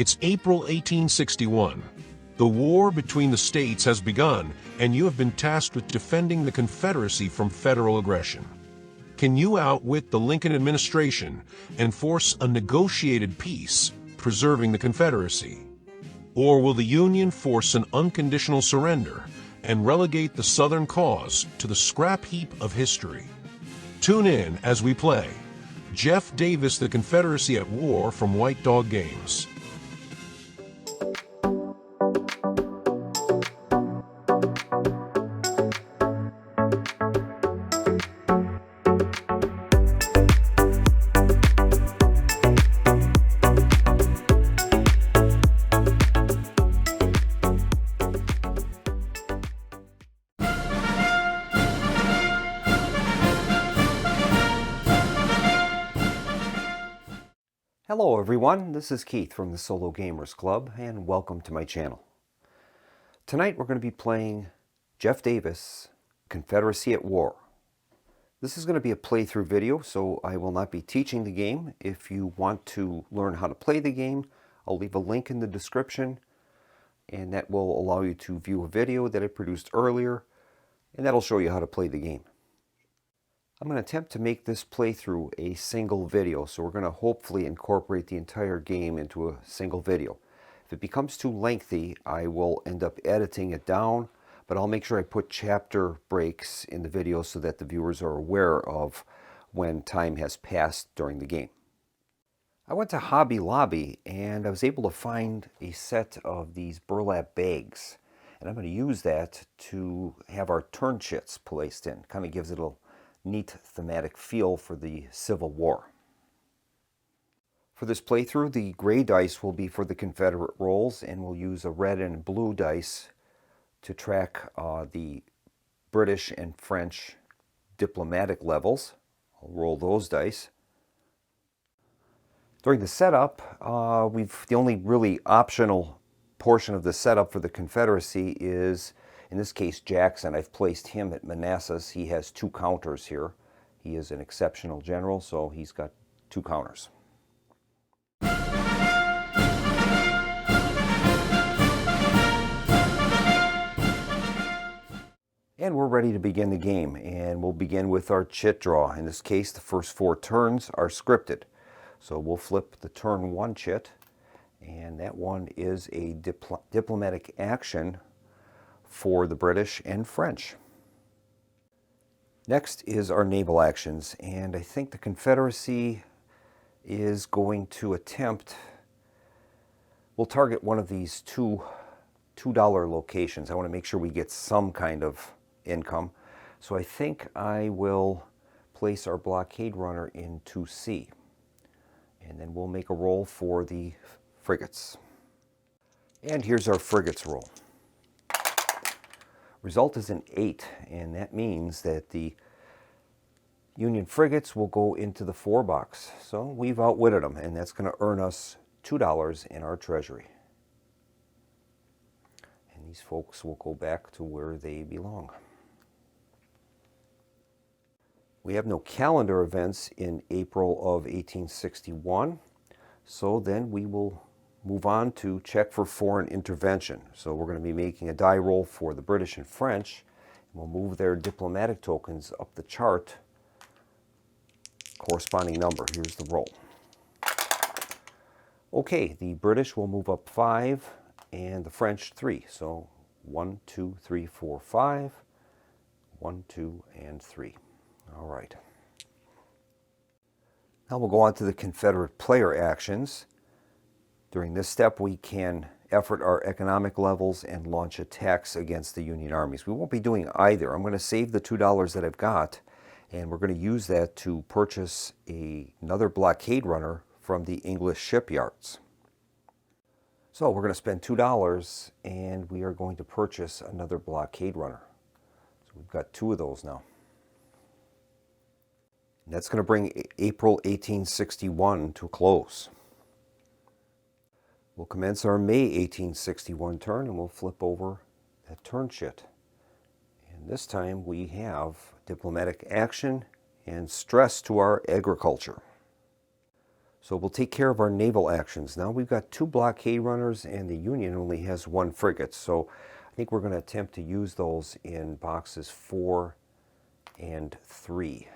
It's April 1861. The war between the states has begun, and you have been tasked with defending the Confederacy from federal aggression. Can you outwit the Lincoln administration and force a negotiated peace, preserving the Confederacy? Or will the Union force an unconditional surrender and relegate the Southern cause to the scrap heap of history? Tune in as we play Jeff Davis, The Confederacy at War from White Dog Games. Hello everyone, this is Keith from the Solo Gamers Club and welcome to my channel. Tonight we're going to be playing Jeff Davis, Confederacy at War. This is going to be a playthrough video, so I will not be teaching the game. If you want to learn how to play the game, I'll leave a link in the description, and that will allow you to view a video that I produced earlier, and that'll show you how to play the game. I'm going to attempt to make this playthrough a single video, so we're going to hopefully incorporate the entire game into a single video. If it becomes too lengthy, I will end up editing it down, but I'll make sure I put chapter breaks in the video so that the viewers are aware of when time has passed during the game. I went to Hobby Lobby and I was able to find a set of these burlap bags, and I'm going to use that to have our turn chits placed in. Kind of gives it a neat thematic feel for the Civil War. For this playthrough, the gray dice will be for the Confederate rolls, and we'll use a red and blue dice to track the British and French diplomatic levels. I'll roll those dice. During the setup, the only really optional portion of the setup for the Confederacy is, in this case, Jackson. I've placed him at Manassas. He has 2 counters here. He is an exceptional general, so he's got 2 counters. And we're ready to begin the game, and we'll begin with our chit draw. In this case, the first 4 turns are scripted. So we'll flip the turn 1 chit, and that one is a diplomatic action for the British and French. Next is our naval actions, and I think the Confederacy is going to attempt, we'll target one of these $2 locations. I want to make sure we get some kind of income. So I think I will place our blockade runner in 2C, and then we'll make a roll for the frigates. And here's our frigates roll. Result is an 8, and that means that the Union frigates will go into the 4 box. So we've outwitted them, and that's going to earn us $2 in our treasury. And these folks will go back to where they belong. We have no calendar events in April of 1861, so then we will move on to check for foreign intervention. So we're going to be making a die roll for the British and French, and we'll move their diplomatic tokens up the chart, corresponding number. Here's the roll. Okay, the British will move up 5 and the French 3. So 1, 2, 3, 4, 5, 1, 2, and 3. All right. Now we'll go on to the Confederate player actions. During this step, we can effort our economic levels and launch attacks against the Union armies. We won't be doing either. I'm going to save the $2 that I've got, and we're going to use that to purchase another blockade runner from the English shipyards. So we're going to spend $2, and we are going to purchase another blockade runner. So we've got 2 of those now. And that's going to bring April 1861 to a close. We'll commence our May 1861 turn, and we'll flip over that turn chit. And this time we have diplomatic action and stress to our agriculture. So we'll take care of our naval actions. Now we've got 2 blockade runners and the Union only has 1 frigate. So I think we're going to attempt to use those in boxes 4 and 3.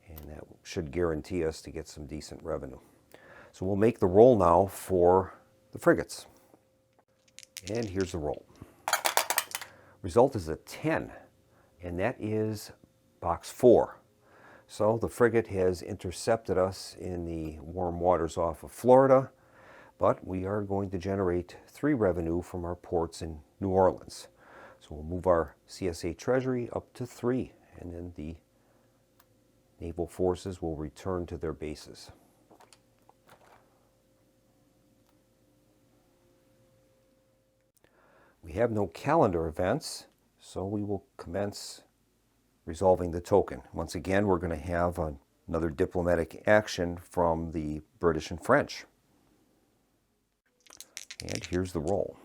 And that should guarantee us to get some decent revenue. So we'll make the roll now for the frigates. And here's the roll. Result is a 10, and that is box 4. So the frigate has intercepted us in the warm waters off of Florida, but we are going to generate 3 revenue from our ports in New Orleans. So we'll move our CSA Treasury up to 3, and then the naval forces will return to their bases. We have no calendar events, so we will commence resolving the token. Once again, we're going to have another diplomatic action from the British and French. And here's the roll.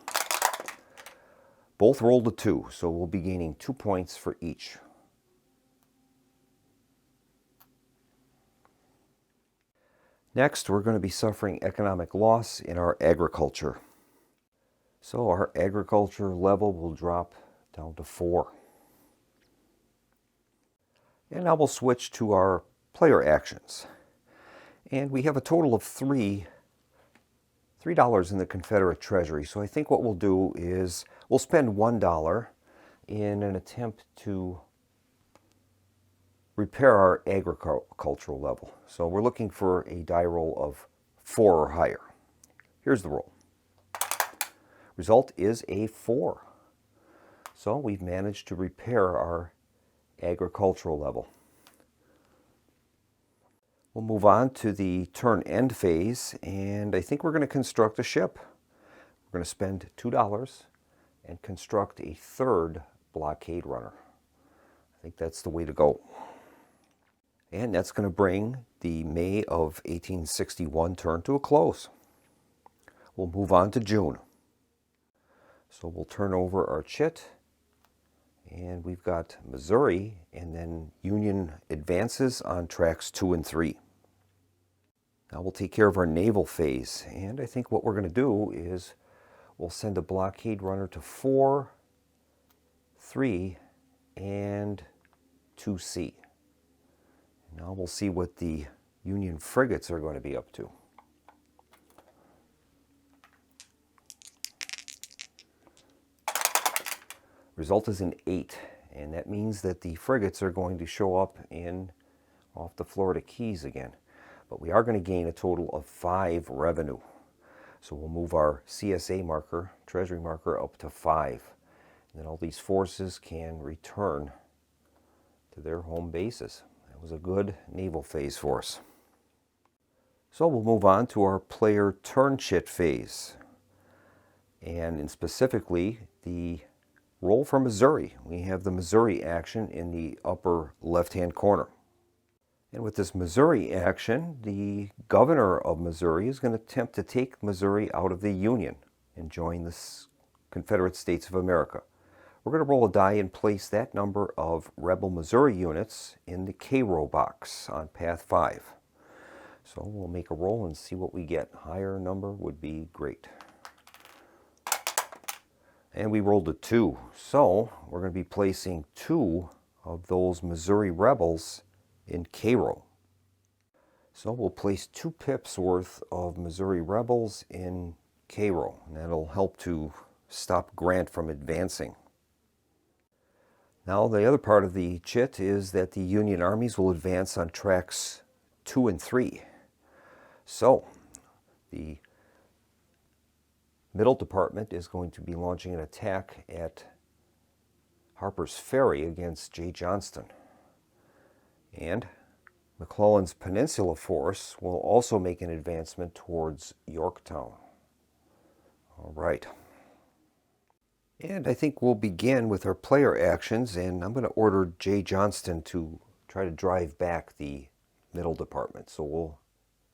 Both rolled a 2, so we'll be gaining 2 points for each. Next, we're going to be suffering economic loss in our agriculture. So our agriculture level will drop down to 4. And now we'll switch to our player actions. And we have a total of $3 in the Confederate Treasury. So I think what we'll do is we'll spend $1 in an attempt to repair our agricultural level. So we're looking for a die roll of 4 or higher. Here's the roll. Result is a 4. So we've managed to repair our agricultural level. We'll move on to the turn end phase, and I think we're going to construct a ship. We're going to spend $2 and construct a 3rd blockade runner. I think that's the way to go. And that's going to bring the May of 1861 turn to a close. We'll move on to June. So we'll turn over our chit, and we've got Missouri, and then Union advances on tracks 2 and 3. Now we'll take care of our naval phase, and I think what we're going to do is we'll send a blockade runner to 4, 3, and 2C. Now we'll see what the Union frigates are going to be up to. Result is an 8, and that means that the frigates are going to show up off the Florida Keys again. But we are going to gain a total of 5 revenue. So we'll move our CSA marker, Treasury marker, up to 5. And then all these forces can return to their home bases. That was a good naval phase for us. So we'll move on to our player turn chit phase. And specifically, the roll for Missouri. We have the Missouri action in the upper left-hand corner. And with this Missouri action, the governor of Missouri is going to attempt to take Missouri out of the Union and join the Confederate States of America. We're going to roll a die and place that number of rebel Missouri units in the K-row box on path 5. So we'll make a roll and see what we get. Higher number would be great. And we rolled a 2. So we're going to be placing 2 of those Missouri rebels in K-row. So we'll place 2 pips worth of Missouri rebels in K-row. And that'll help to stop Grant from advancing. Now the other part of the chit is that the Union armies will advance on tracks 2 and 3. So the Middle Department is going to be launching an attack at Harper's Ferry against J. Johnston. And McClellan's Peninsula Force will also make an advancement towards Yorktown. All right. And I think we'll begin with our player actions, and I'm going to order J. Johnston to try to drive back the Middle Department. So we'll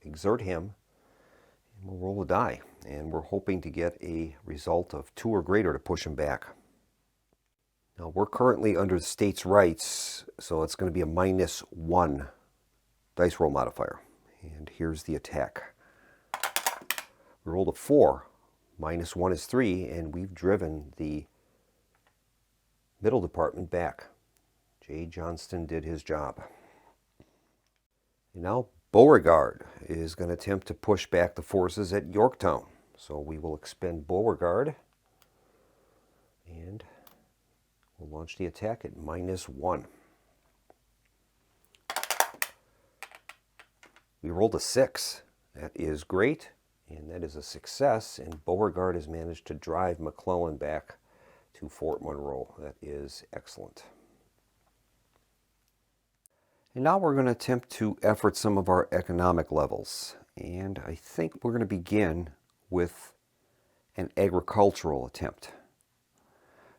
exert him, and we'll roll a die. And we're hoping to get a result of 2 or greater to push him back. Now we're currently under the states' rights, so it's going to be a -1 dice roll modifier. And here's the attack. We rolled a 4. -1 is 3, and we've driven the middle department back. J. Johnston did his job. And now Beauregard is going to attempt to push back the forces at Yorktown. So we will expend Beauregard, and we'll launch the attack at -1. We rolled a 6. That is great, and that is a success, and Beauregard has managed to drive McClellan back to Fort Monroe. That is excellent. And now we're going to attempt to effort some of our economic levels. And I think we're going to begin with an agricultural attempt.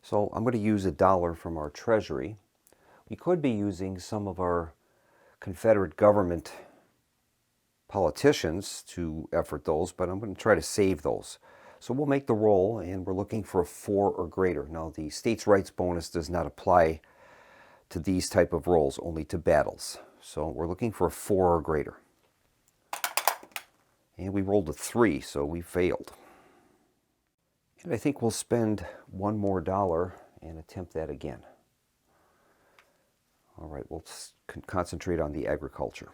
So I'm going to use $1 from our treasury. We could be using some of our Confederate government politicians to effort those, but I'm going to try to save those. So we'll make the roll, and we're looking for a 4 or greater. Now, the states' rights bonus does not apply to these type of rolls, only to battles. So we're looking for a 4 or greater. And we rolled a 3, so we failed. And I think we'll spend $1 more and attempt that again. All right, we'll concentrate on the agriculture.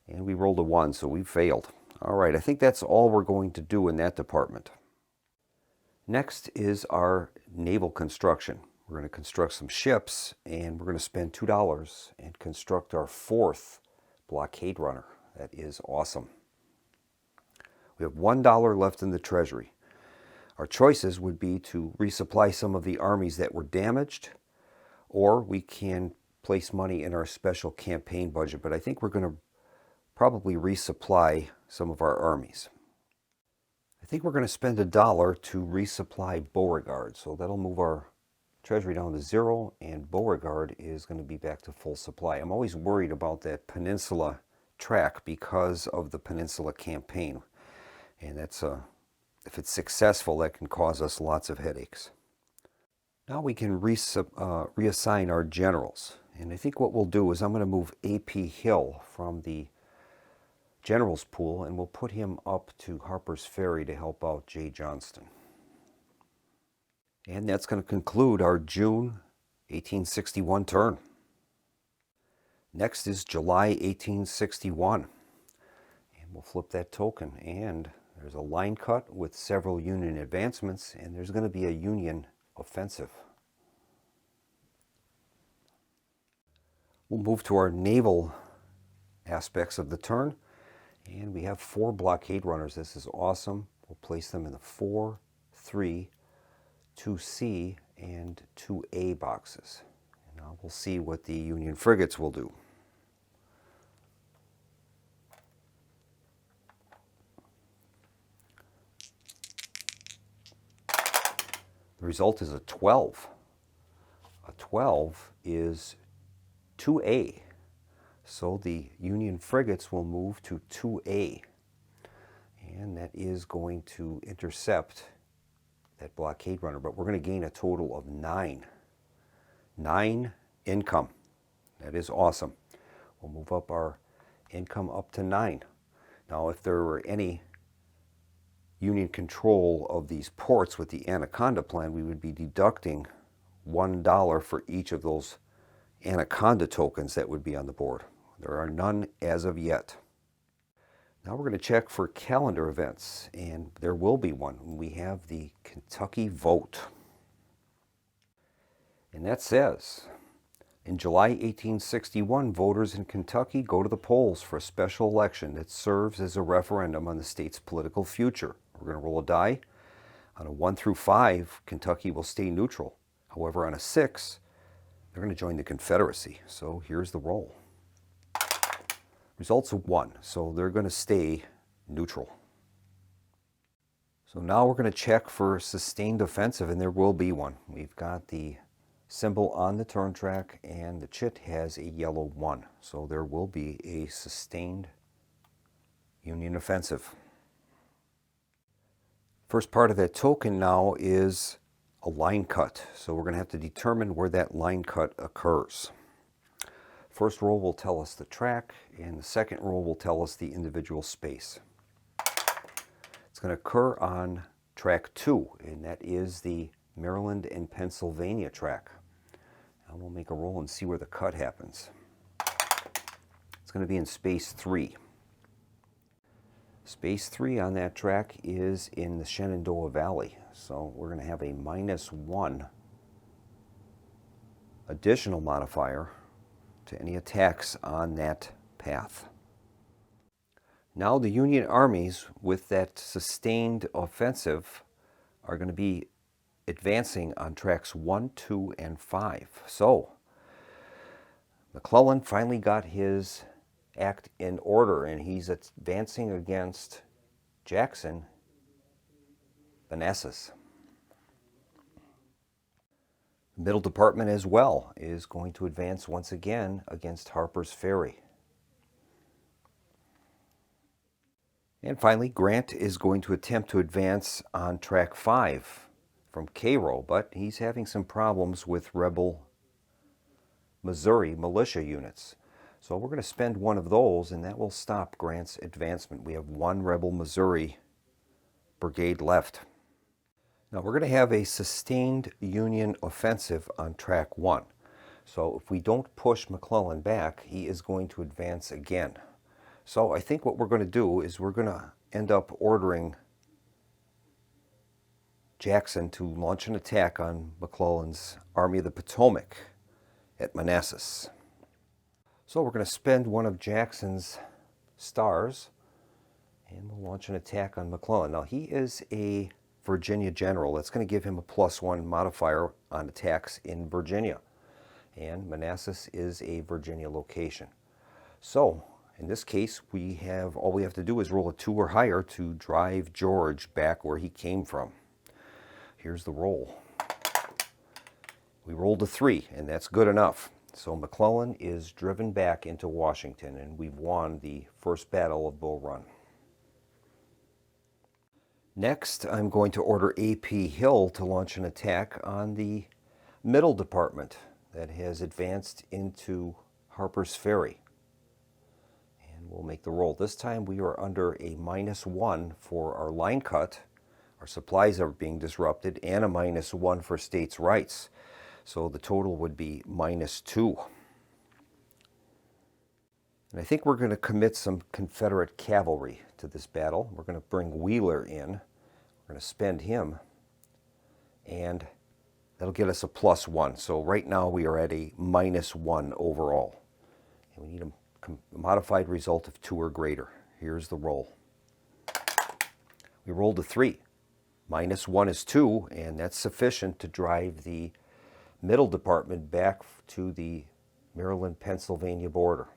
And we rolled a 1, so we failed. All right, I think that's all we're going to do in that department. Next is our naval construction. We're going to construct some ships, and we're going to spend $2 and construct our 4th blockade runner. That is awesome. We have $1 left in the treasury. Our choices would be to resupply some of the armies that were damaged, or we can place money in our special campaign budget, but I think we're going to probably resupply some of our armies. I think we're going to spend $1 to resupply Beauregard, so that'll move our treasury down to 0, and Beauregard is going to be back to full supply. I'm always worried about that peninsula track because of the peninsula campaign, and that's if it's successful, that can cause us lots of headaches. Now we can reassign our generals, and I think what we'll do is I'm going to move A.P. Hill from the generals pool, and we'll put him up to Harper's Ferry to help out J. Johnston. And that's going to conclude our June 1861 turn. Next is July 1861. And we'll flip that token, and there's a line cut with several Union advancements, and there's going to be a Union offensive. We'll move to our naval aspects of the turn, and we have 4 blockade runners. This is awesome. We'll place them in the 4, 3, 2C, and 2A boxes. And now we'll see what the Union frigates will do. The result is a 12. A 12 is 2A. So the Union frigates will move to 2A. And that is going to intercept that blockade runner, but we're going to gain a total of 9. 9 income. That is awesome. We'll move up our income up to 9. Now, if there were any Union control of these ports with the Anaconda plan, we would be deducting $1 for each of those Anaconda tokens that would be on the board. There are none as of yet. Now we're going to check for calendar events, and there will be one. We have the Kentucky vote. And that says, in July 1861, voters in Kentucky go to the polls for a special election that serves as a referendum on the state's political future. We're going to roll a die. On a 1 through 5, Kentucky will stay neutral. However, on a 6, they're going to join the Confederacy. So here's the roll. Results of 1, so they're going to stay neutral. So now we're going to check for sustained offensive, and there will be one. We've got the symbol on the turn track, and the chit has a yellow 1. So there will be a sustained Union offensive. First part of that token now is a line cut. So we're going to have to determine where that line cut occurs. first roll will tell us the track, and the second roll will tell us the individual space. It's going to occur on track 2, and that is the Maryland and Pennsylvania track. Now we'll make a roll and see where the cut happens. It's going to be in space 3. Space 3 on that track is in the Shenandoah Valley, so we're going to have a -1 additional modifier to any attacks on that path. Now the Union armies with that sustained offensive are going to be advancing on tracks 1, 2, and 5. So McClellan finally got his act in order, and he's advancing against Jackson, Manassas. The Middle Department as well is going to advance once again against Harper's Ferry. And finally, Grant is going to attempt to advance on track 5 from Cairo, but he's having some problems with rebel Missouri militia units. So we're going to spend one of those, and that will stop Grant's advancement. We have one rebel Missouri brigade left. Now we're going to have a sustained Union offensive on track 1. So if we don't push McClellan back, he is going to advance again. So I think what we're going to do is we're going to end up ordering Jackson to launch an attack on McClellan's Army of the Potomac at Manassas. So we're going to spend one of Jackson's stars, and we'll launch an attack on McClellan. Now he is a Virginia general. That's going to give him a +1 modifier on attacks in Virginia. And Manassas is a Virginia location. So in this case, all we have to do is roll a 2 or higher to drive George back where he came from. Here's the roll. We rolled a 3, and that's good enough. So McClellan is driven back into Washington, and we've won the first battle of Bull Run. Next, I'm going to order A.P. Hill to launch an attack on the Middle Department that has advanced into Harper's Ferry. And we'll make the roll. This time we are under a -1 for our line cut. Our supplies are being disrupted, and a -1 for states' rights. So the total would be -2. And I think we're going to commit some Confederate cavalry to this battle. We're going to bring Wheeler in. We're going to spend him, and that'll get us a +1. So right now we are at a -1 overall. And we need a modified result of 2 or greater. Here's the roll. We rolled a 3. -1 is 2, and that's sufficient to drive the Middle Department back to the Maryland-Pennsylvania border.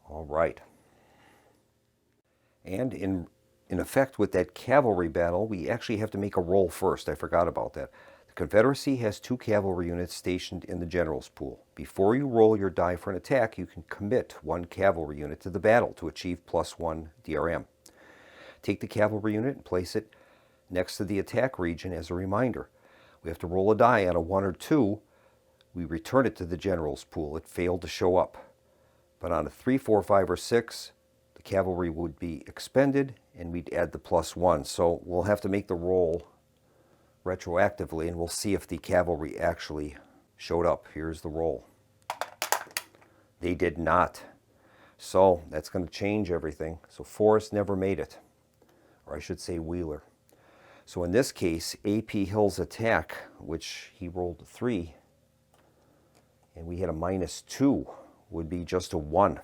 All right. And in effect with that cavalry battle, we actually have to make a roll first. I forgot about that. The Confederacy has 2 cavalry units stationed in the general's pool. Before you roll your die for an attack, you can commit 1 cavalry unit to the battle to achieve +1 DRM. Take the cavalry unit and place it next to the attack region as a reminder. We have to roll a die on a 1 or 2. We return it to the general's pool. It failed to show up. But on a 3, 4, 5, or 6, the cavalry would be expended, and we'd add the +1. So we'll have to make the roll retroactively, and we'll see if the cavalry actually showed up. Here's the roll. They did not. So that's going to change everything. So Forrest never made it, or I should say Wheeler. So in this case, A.P. Hill's attack, which he rolled a 3, and we had a -2, would be just a 1.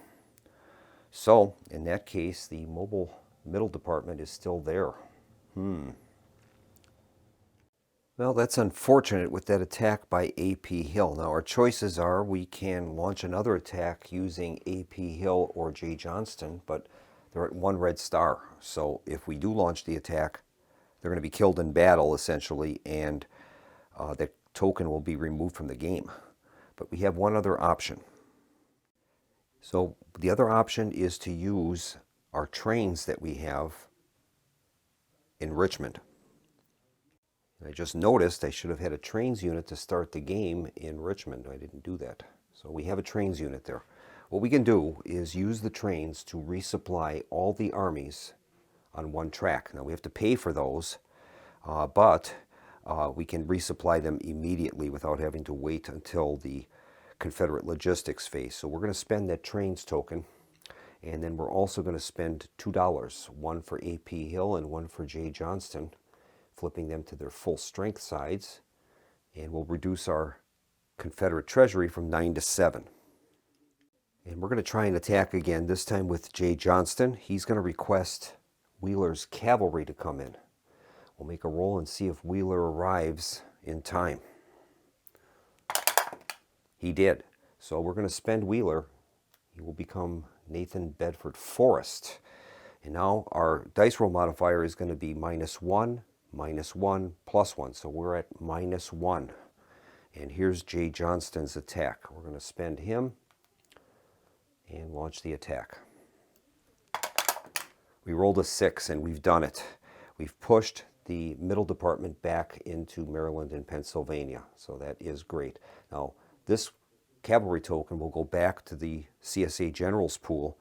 So in that case, the mobile Middle Department is still there. Well, that's unfortunate with that attack by A.P. Hill. Now our choices are we can launch another attack using A.P. Hill or J. Johnston, but they're at 1 red star. So if we do launch the attack, they're going to be killed in battle, essentially, and that token will be removed from the game. But we have one other option. So the other option is to use our trains that we have in Richmond. And I just noticed I should have had a trains unit to start the game in Richmond. I didn't do that. So we have a trains unit there. What we can do is use the trains to resupply all the armies on one track. Now we have to pay for those, but we can resupply them immediately without having to wait until the Confederate logistics phase. So we're going to spend that trains token, and then we're also going to spend $2, one for A.P. Hill and one for J. Johnston, flipping them to their full strength sides, and we'll reduce our Confederate treasury from 9 to 7. And we're going to try and attack again, this time with J. Johnston. He's going to request Wheeler's cavalry to come in. We'll make a roll and see if Wheeler arrives in time. He did. So we're going to spend Wheeler. He will become Nathan Bedford Forrest. And now our dice roll modifier is going to be -1, -1, +1. So we're at -1. And here's J. Johnston's attack. We're going to spend him and launch the attack. We rolled a 6, and we've done it. We've pushed the middle department back into Maryland and Pennsylvania, so that is great. Now, this cavalry token will go back to the CSA General's pool,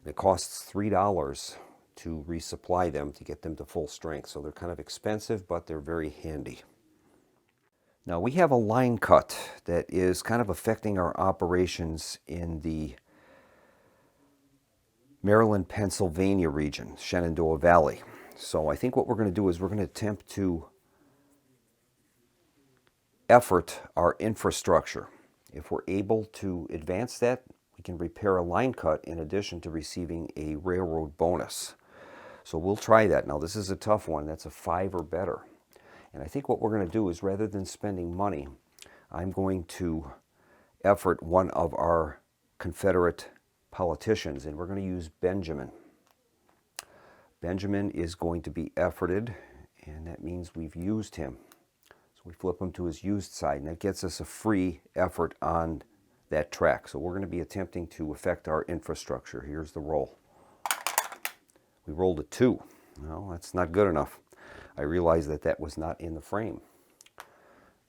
and it costs $3 to resupply them to get them to full strength. So they're kind of expensive, but they're very handy. Now, we have a line cut that is kind of affecting our operations in the Maryland, Pennsylvania region, Shenandoah Valley. So I think what we're going to do is we're going to attempt to effort our infrastructure. If we're able to advance that, we can repair a line cut in addition to receiving a railroad bonus. So we'll try that. Now this is a tough one. That's a 5 or better. And I think what we're going to do is, rather than spending money, I'm going to effort one of our Confederate politicians, and we're going to use Benjamin. Benjamin is going to be efforted, and that means we've used him. So we flip him to his used side, and that gets us a free effort on that track. So we're going to be attempting to affect our infrastructure. Here's the roll. We rolled a 2. No, that's not good enough. I realized that that was not in the frame,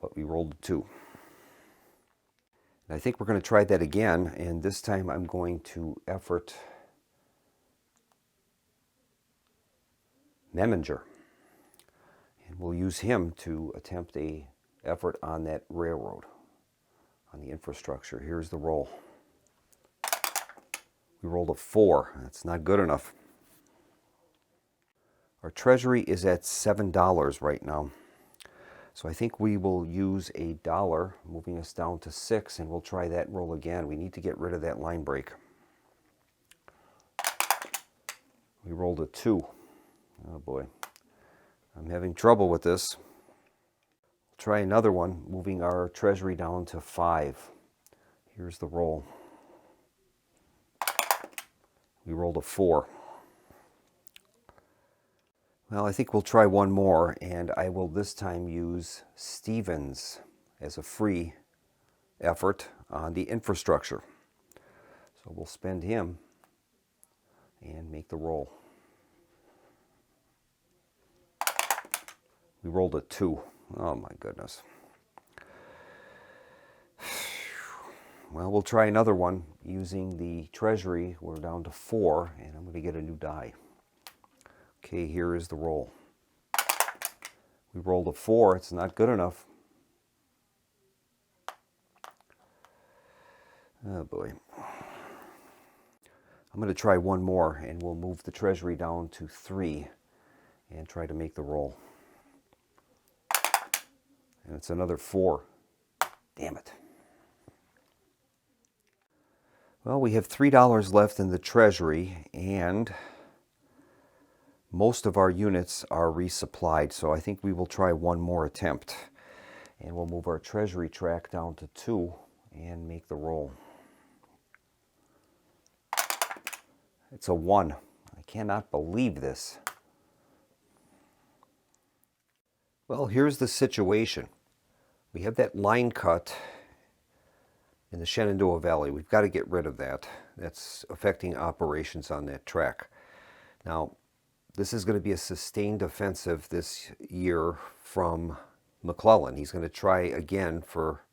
but we rolled a 2. And I think we're going to try that again, and this time I'm going to effort Memminger. And we'll use him to attempt a effort on that railroad, on the infrastructure. Here's the roll. We rolled a 4. That's not good enough. Our treasury is at $7 right now. So I think we will use $1, moving us down to 6, and we'll try that roll again. We need to get rid of that line break. We rolled a 2. Oh boy, I'm having trouble with this. We'll try another one, moving our treasury down to 5. Here's the roll. We rolled a 4. Well, I think we'll try one more, and I will this time use Stevens as a free effort on the infrastructure. So we'll spend him and make the roll. We rolled a 2. Oh my goodness. Well, we'll try another one using the treasury. We're down to 4, and I'm going to get a new die. Okay, here is the roll. We rolled a 4. It's not good enough. Oh boy. I'm going to try one more, and we'll move the treasury down to 3 and try to make the roll. And it's another 4. Damn it. Well, we have $3 left in the treasury, and most of our units are resupplied, so I think we will try one more attempt. And we'll move our treasury track down to 2 and make the roll. It's a 1. I cannot believe this. Well, here's the situation. We have that line cut in the Shenandoah Valley. We've got to get rid of that. That's affecting operations on that track. Now, this is going to be a sustained offensive this year from McClellan. He's going to try again for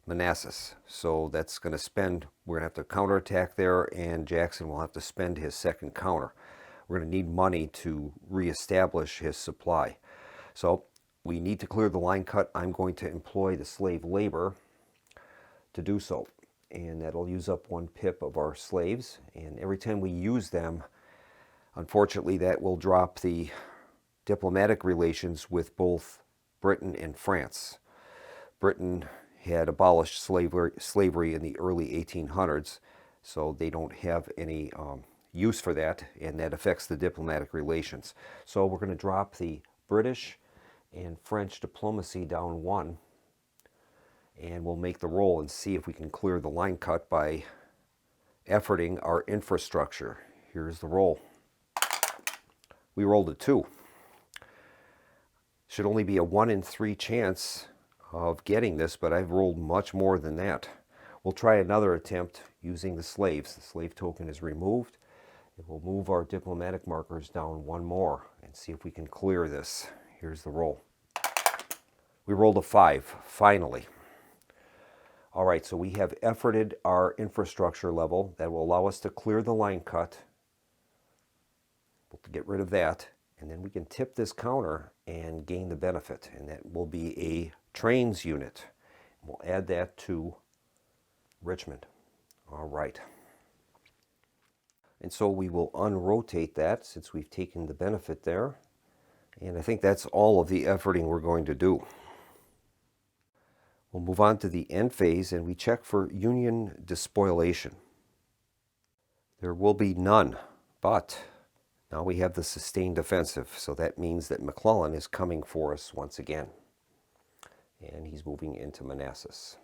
Manassas. So that's going to spend, we're going to have to counterattack there, and Jackson will have to spend his second counter. We're going to need money to reestablish his supply. So we need to clear the line cut. I'm going to employ the slave labor to do so. And that'll use up 1 pip of our slaves. And every time we use them, unfortunately, that will drop the diplomatic relations with both Britain and France. Britain had abolished slavery in the early 1800s, so they don't have any use for that, and that affects the diplomatic relations. So we're going to drop the British and French diplomacy down 1, and we'll make the roll and see if we can clear the line cut by efforting our infrastructure. Here's the roll. We rolled a 2. Should only be a 1 in 3 chance of getting this, but I've rolled much more than that. We'll try another attempt using the slaves. The slave token is removed, and we'll move our diplomatic markers down 1 more and see if we can clear this. Here's the roll. We rolled a 5, finally. All right, so we have efforted our infrastructure level. That will allow us to clear the line cut. We'll get rid of that, and then we can tip this counter and gain the benefit, and that will be a trains unit. We'll add that to Richmond. All right. And so we will unrotate that since we've taken the benefit there. And I think that's all of the efforting we're going to do. We'll move on to the end phase, and we check for Union despoliation. There will be none, but now we have the sustained offensive, so that means that McClellan is coming for us once again. And he's moving into Manassas.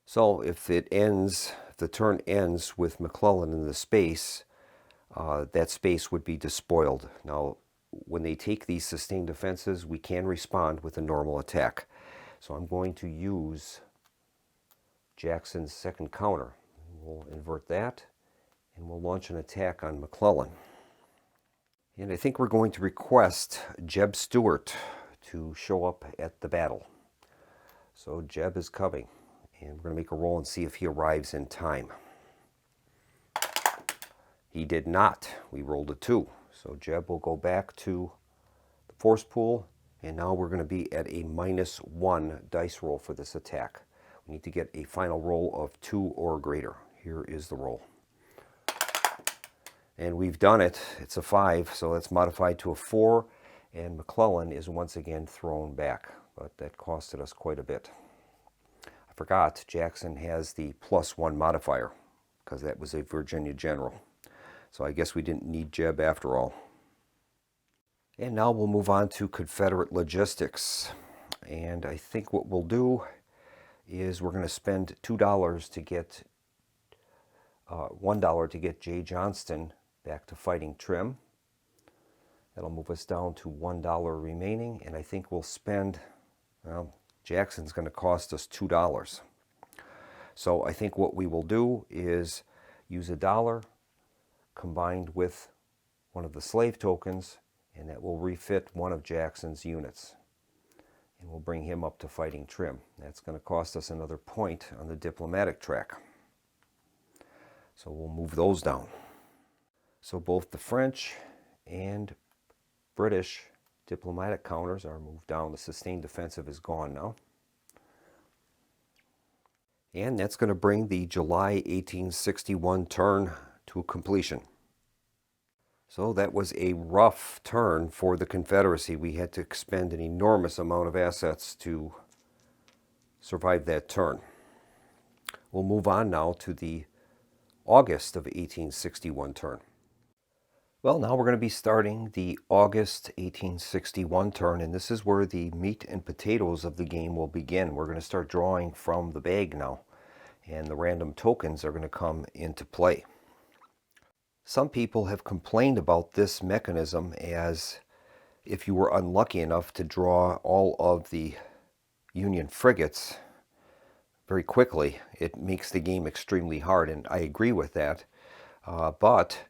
So if it ends, if the turn ends with McClellan in the space, that space would be despoiled. Now, when they take these sustained offenses, we can respond with a normal attack. So I'm going to use Jackson's second counter. We'll invert that, and we'll launch an attack on McClellan. And I think we're going to request Jeb Stuart to show up at the battle. So Jeb is coming, and we're going to make a roll and see if he arrives in time. He did not. We rolled a 2. So Jeb will go back to the force pool, and now we're going to be at a -1 dice roll for this attack. We need to get a final roll of 2 or greater. Here is the roll. And we've done it. It's a 5, so that's modified to a 4, and McClellan is once again thrown back, but that costed us quite a bit. I forgot Jackson has the +1 modifier because that was a Virginia general. So I guess we didn't need Jeb after all. And now we'll move on to Confederate logistics. And I think what we'll do is we're going to spend $2 to get $1 to get Jay Johnston back to fighting trim. That'll move us down to $1 remaining, and I think we'll spend, well, Jackson's going to cost us $2. So I think what we will do is use $1 combined with one of the slave tokens, and that will refit one of Jackson's units. And we'll bring him up to fighting trim. That's going to cost us another point on the diplomatic track. So we'll move those down. So both the French and British diplomatic counters are moved down. The sustained defensive is gone now. And that's going to bring the July 1861 turn to completion. So that was a rough turn for the Confederacy. We had to expend an enormous amount of assets to survive that turn. We'll move on now to the August of 1861 turn. Well, now we're going to be starting the August 1861 turn, and this is where the meat and potatoes of the game will begin. We're going to start drawing from the bag now, and the random tokens are going to come into play. Some people have complained about this mechanism as if you were unlucky enough to draw all of the Union frigates very quickly, it makes the game extremely hard, and I agree with that. But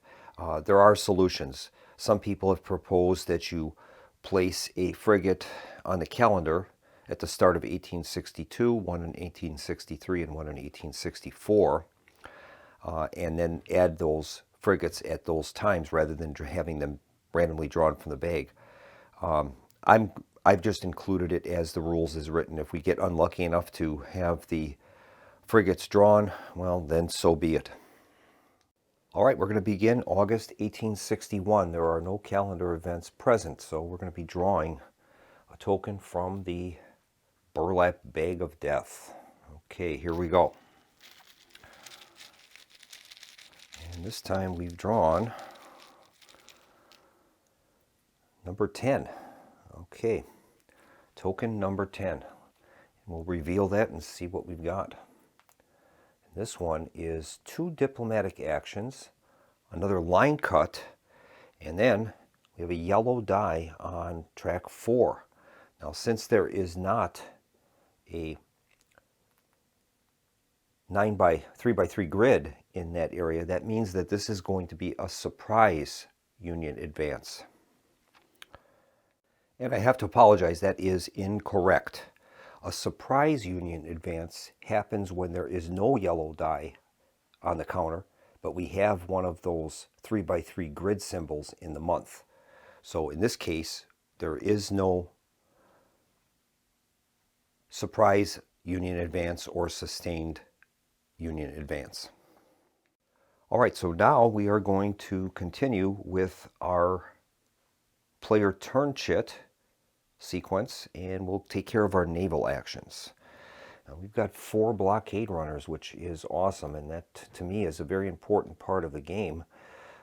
there are solutions. Some people have proposed that you place a frigate on the calendar at the start of 1862, one in 1863, and one in 1864, and then add those frigates at those times rather than having them randomly drawn from the bag. I've just included it as the rules is written. If we get unlucky enough to have the frigates drawn, well, then so be it. All right, we're going to begin August 1861. There are no calendar events present, so we're going to be drawing a token from the burlap bag of death. Okay, here we go. And this time we've drawn number 10. Okay, token number 10. And we'll reveal that and see what we've got. This one is 2 diplomatic actions, another line cut, and then we have a yellow die on track 4. Now, since there is not a 3x3 grid in that area, that means that this is going to be a surprise Union advance. And I have to apologize, that is incorrect. A surprise Union advance happens when there is no yellow die on the counter, but we have one of those 3x3 grid symbols in the month. So in this case, there is no surprise Union advance or sustained Union advance. All right, so now we are going to continue with our player turn chit sequence, and we'll take care of our naval actions. Now, we've got 4 blockade runners, which is awesome, and that to me is a very important part of the game,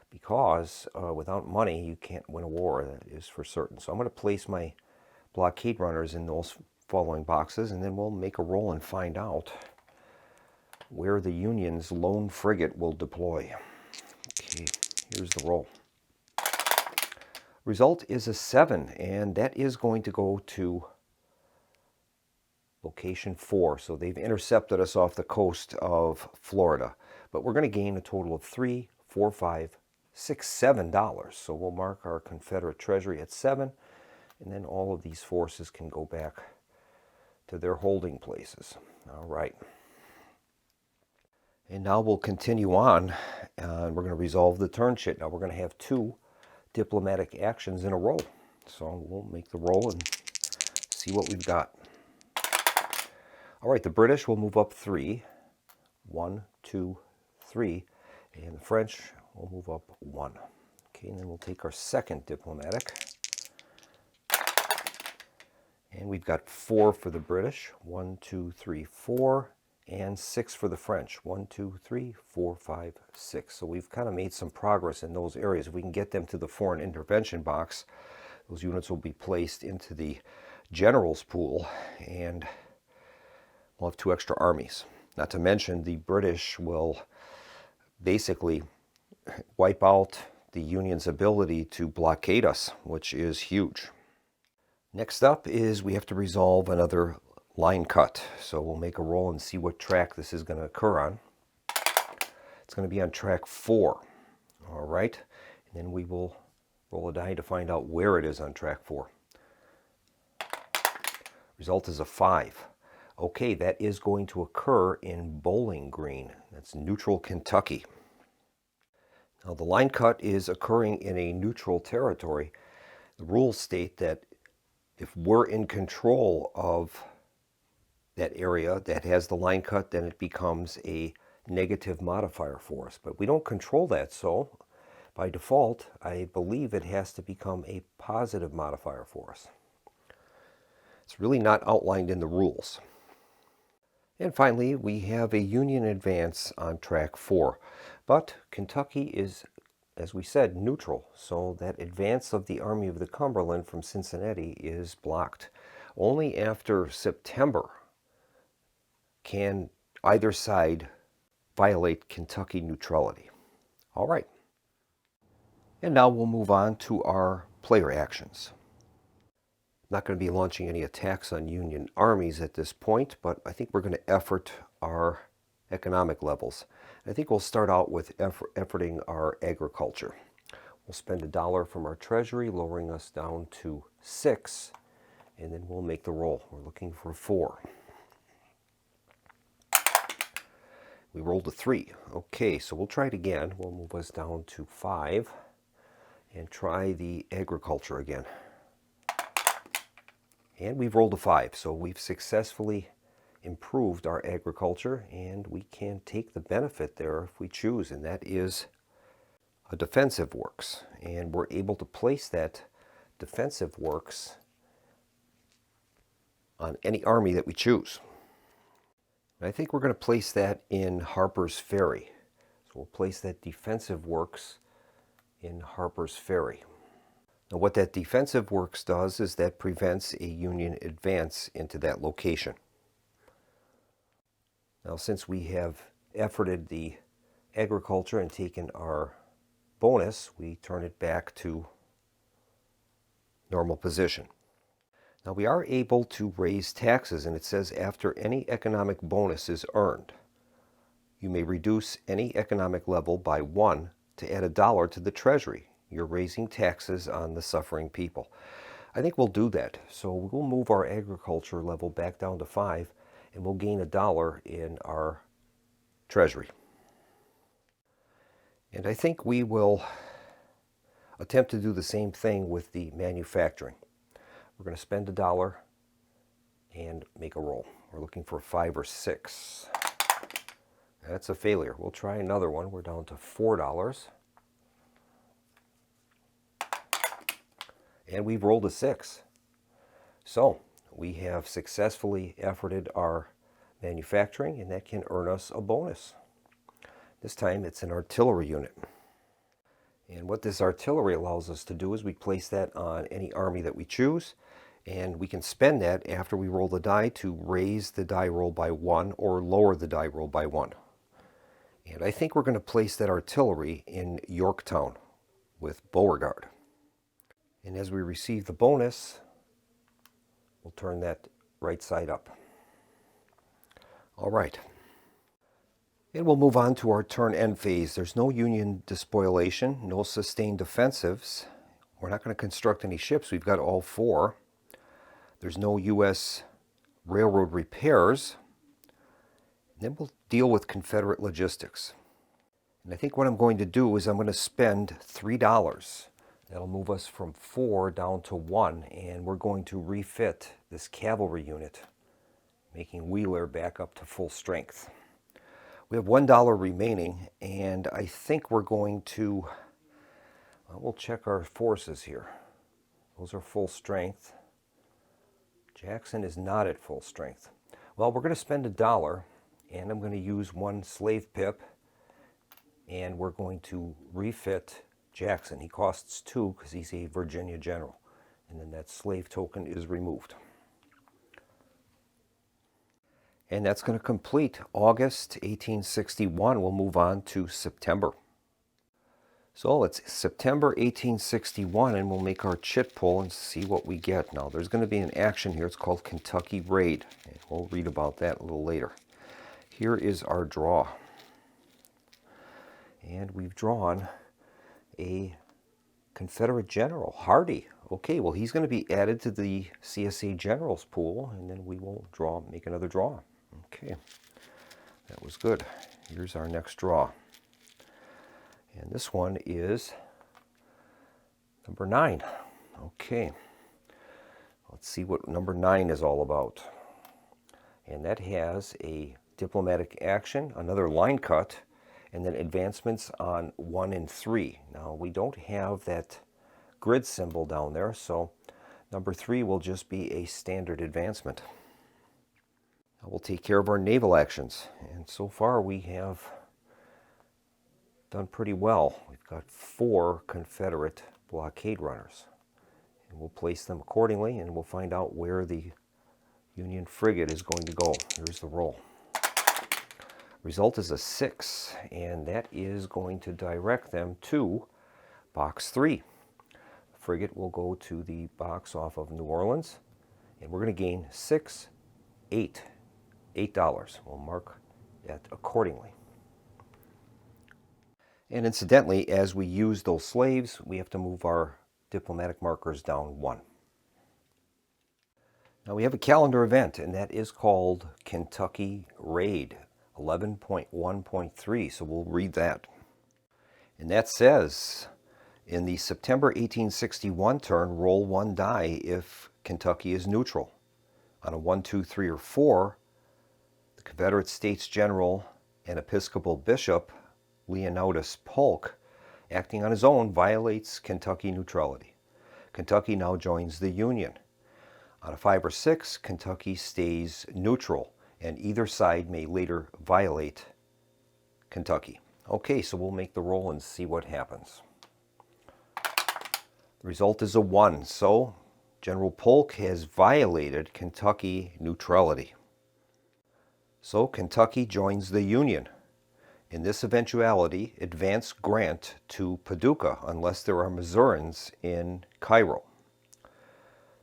because without money you can't win a war, that is for certain. So I'm going to place my blockade runners in those following boxes, and then we'll make a roll and find out where the Union's lone frigate will deploy. Okay, here's the roll. Result is a 7, and that is going to go to location 4. So they've intercepted us off the coast of Florida. But we're going to gain a total of $3, $4, $5, $6, $7. So we'll mark our Confederate treasury at 7, and then all of these forces can go back to their holding places. All right. And now we'll continue on, and we're going to resolve the turn chit. Now we're going to have 2 diplomatic actions in a row. So we'll make the roll and see what we've got. All right, the British will move up 3. 1, 2, 3. And the French will move up 1. Okay, and then we'll take our second diplomatic. And we've got 4 for the British. 1, 2, 3, 4. And 6 for the French. 1, 2, 3, 4, 5, 6. So we've kind of made some progress in those areas. If we can get them to the foreign intervention box, those units will be placed into the general's pool, and we'll have 2 extra armies. Not to mention, the British will basically wipe out the Union's ability to blockade us, which is huge. Next up is we have to resolve another line cut. So we'll make a roll and see what track this is going to occur on. It's going to be on track 4. All right. And then we will roll a die to find out where it is on track 4. Result is a 5. Okay, that is going to occur in Bowling Green. That's neutral Kentucky. Now the line cut is occurring in a neutral territory. The rules state that if we're in control of that area that has the line cut, then it becomes a negative modifier for us. But we don't control that, so by default, I believe it has to become a positive modifier for us. It's really not outlined in the rules. And finally, we have a Union advance on track 4. But Kentucky is, as we said, neutral, so that advance of the Army of the Cumberland from Cincinnati is blocked. Only after September can either side violate Kentucky neutrality. All right. And now we'll move on to our player actions. Not going to be launching any attacks on Union armies at this point, but I think we're going to effort our economic levels. I think we'll start out with efforting our agriculture. We'll spend $1 from our treasury, lowering us down to 6. and then we'll make the roll. We're looking for 4. We rolled a 3. Okay, so we'll try it again. We'll move us down to 5 and try the agriculture again. And we've rolled a 5, so we've successfully improved our agriculture, and we can take the benefit there if we choose, and that is a defensive works. And we're able to place that defensive works on any army that we choose. And I think we're going to place that in Harper's Ferry. So we'll place that defensive works in Harper's Ferry. Now what that defensive works does is that prevents a Union advance into that location. Now since we have efforted the agriculture and taken our bonus, we turn it back to normal position. Now we are able to raise taxes, and it says after any economic bonus is earned, you may reduce any economic level by 1 to add $1 to the treasury. You're raising taxes on the suffering people. I think we'll do that. So we'll move our agriculture level back down to 5, and we'll gain $1 in our treasury. And I think we will attempt to do the same thing with the manufacturing. We're going to spend $1 and make a roll. We're looking for 5 or 6. That's a failure. We'll try another one. We're down to $4. And we've rolled a 6. So we have successfully efforted our manufacturing, and that can earn us a bonus. This time it's an artillery unit. And what this artillery allows us to do is we place that on any army that we choose, and we can spend that after we roll the die to raise the die roll by 1 or lower the die roll by 1. And I think we're going to place that artillery in Yorktown with Beauregard. And as we receive the bonus, we'll turn that right side up. All right. And we'll move on to our turn end phase. There's no Union despoilation, no sustained offensives. We're not going to construct any ships. We've got all 4. There's no U.S. railroad repairs. And then we'll deal with Confederate logistics. And I think what I'm going to do is I'm going to spend $3. That'll move us from 4 down to 1, and we're going to refit this cavalry unit, making Wheeler back up to full strength. We have $1 remaining, and I think we're going to, we'll check our forces here. Those are full strength. Jackson is not at full strength. Well, we're going to spend $1, and I'm going to use 1 slave pip, and we're going to refit Jackson. He costs 2 because he's a Virginia general, and then that slave token is removed. And that's going to complete August 1861. We'll move on to September. So it's September 1861, and we'll make our chit pull and see what we get. Now there's going to be an action here. It's called Kentucky Raid, and we'll read about that a little later. Here is our draw. And we've drawn a Confederate general, Hardee. Okay, well he's going to be added to the CSA generals pool, and then we will make another draw. Okay, that was good. Here's our next draw. And this one is number 9. Okay, let's see what number 9 is all about. And that has a diplomatic action, another line cut, and then advancements on 1 and 3. Now we don't have that grid symbol down there, so number 3 will just be a standard advancement. Now we'll take care of our naval actions, and so far we have done pretty well. We've got 4 Confederate blockade runners, and we'll place them accordingly, and we'll find out where the Union frigate is going to go. Here's the roll. Result is a 6, and that is going to direct them to box 3. The frigate will go to the box off of New Orleans, and we're going to gain $8. We'll mark that accordingly. And incidentally, as we use those slaves, we have to move our diplomatic markers down 1. Now we have a calendar event, and that is called Kentucky Raid 11.1.3, so we'll read that. And that says, in the September 1861 turn, roll one die if Kentucky is neutral. On a 1, 2, 3, or 4, the Confederate States General and Episcopal Bishop Leonidas Polk, acting on his own, violates Kentucky neutrality. Kentucky now joins the Union. On a 5 or 6, Kentucky stays neutral, and either side may later violate Kentucky. Okay, so we'll make the roll and see what happens. The result is a 1, so General Polk has violated Kentucky neutrality. So Kentucky joins the Union. In this eventuality, advance Grant to Paducah unless there are Missourians in Cairo.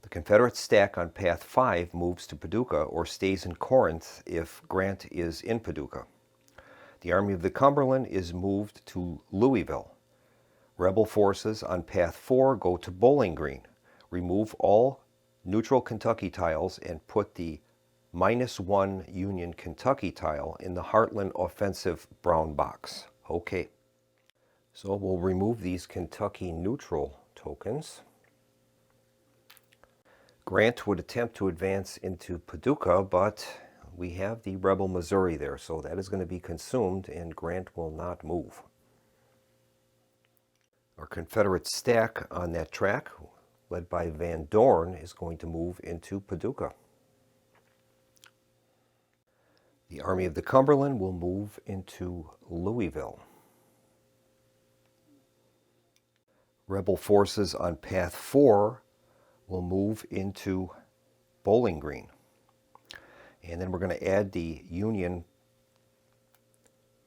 The Confederate stack on Path 5 moves to Paducah or stays in Corinth if Grant is in Paducah. The Army of the Cumberland is moved to Louisville. Rebel forces on Path 4 go to Bowling Green. Remove all neutral Kentucky tiles and put the -1 Union Kentucky tile in the Heartland offensive brown box. Okay, so we'll remove these Kentucky neutral tokens. Grant would attempt to advance into Paducah, but we have the rebel Missouri there, so that is going to be consumed and Grant will not move. Our Confederate stack on that track, led by Van Dorn, is going to move into Paducah. The Army of the Cumberland will move into Louisville. Rebel forces on Path 4 will move into Bowling Green. And then we're going to add the Union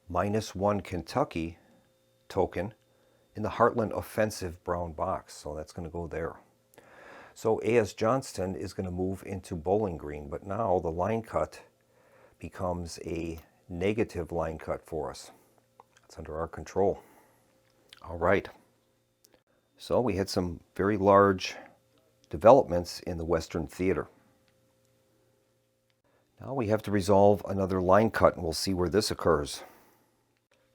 -1 Kentucky token in the Heartland offensive brown box. So that's going to go there. So A.S. Johnston is going to move into Bowling Green, but now the line cut becomes a negative line cut for us. It's under our control. All right. So we had some very large developments in the Western Theater. Now we have to resolve another line cut, and we'll see where this occurs.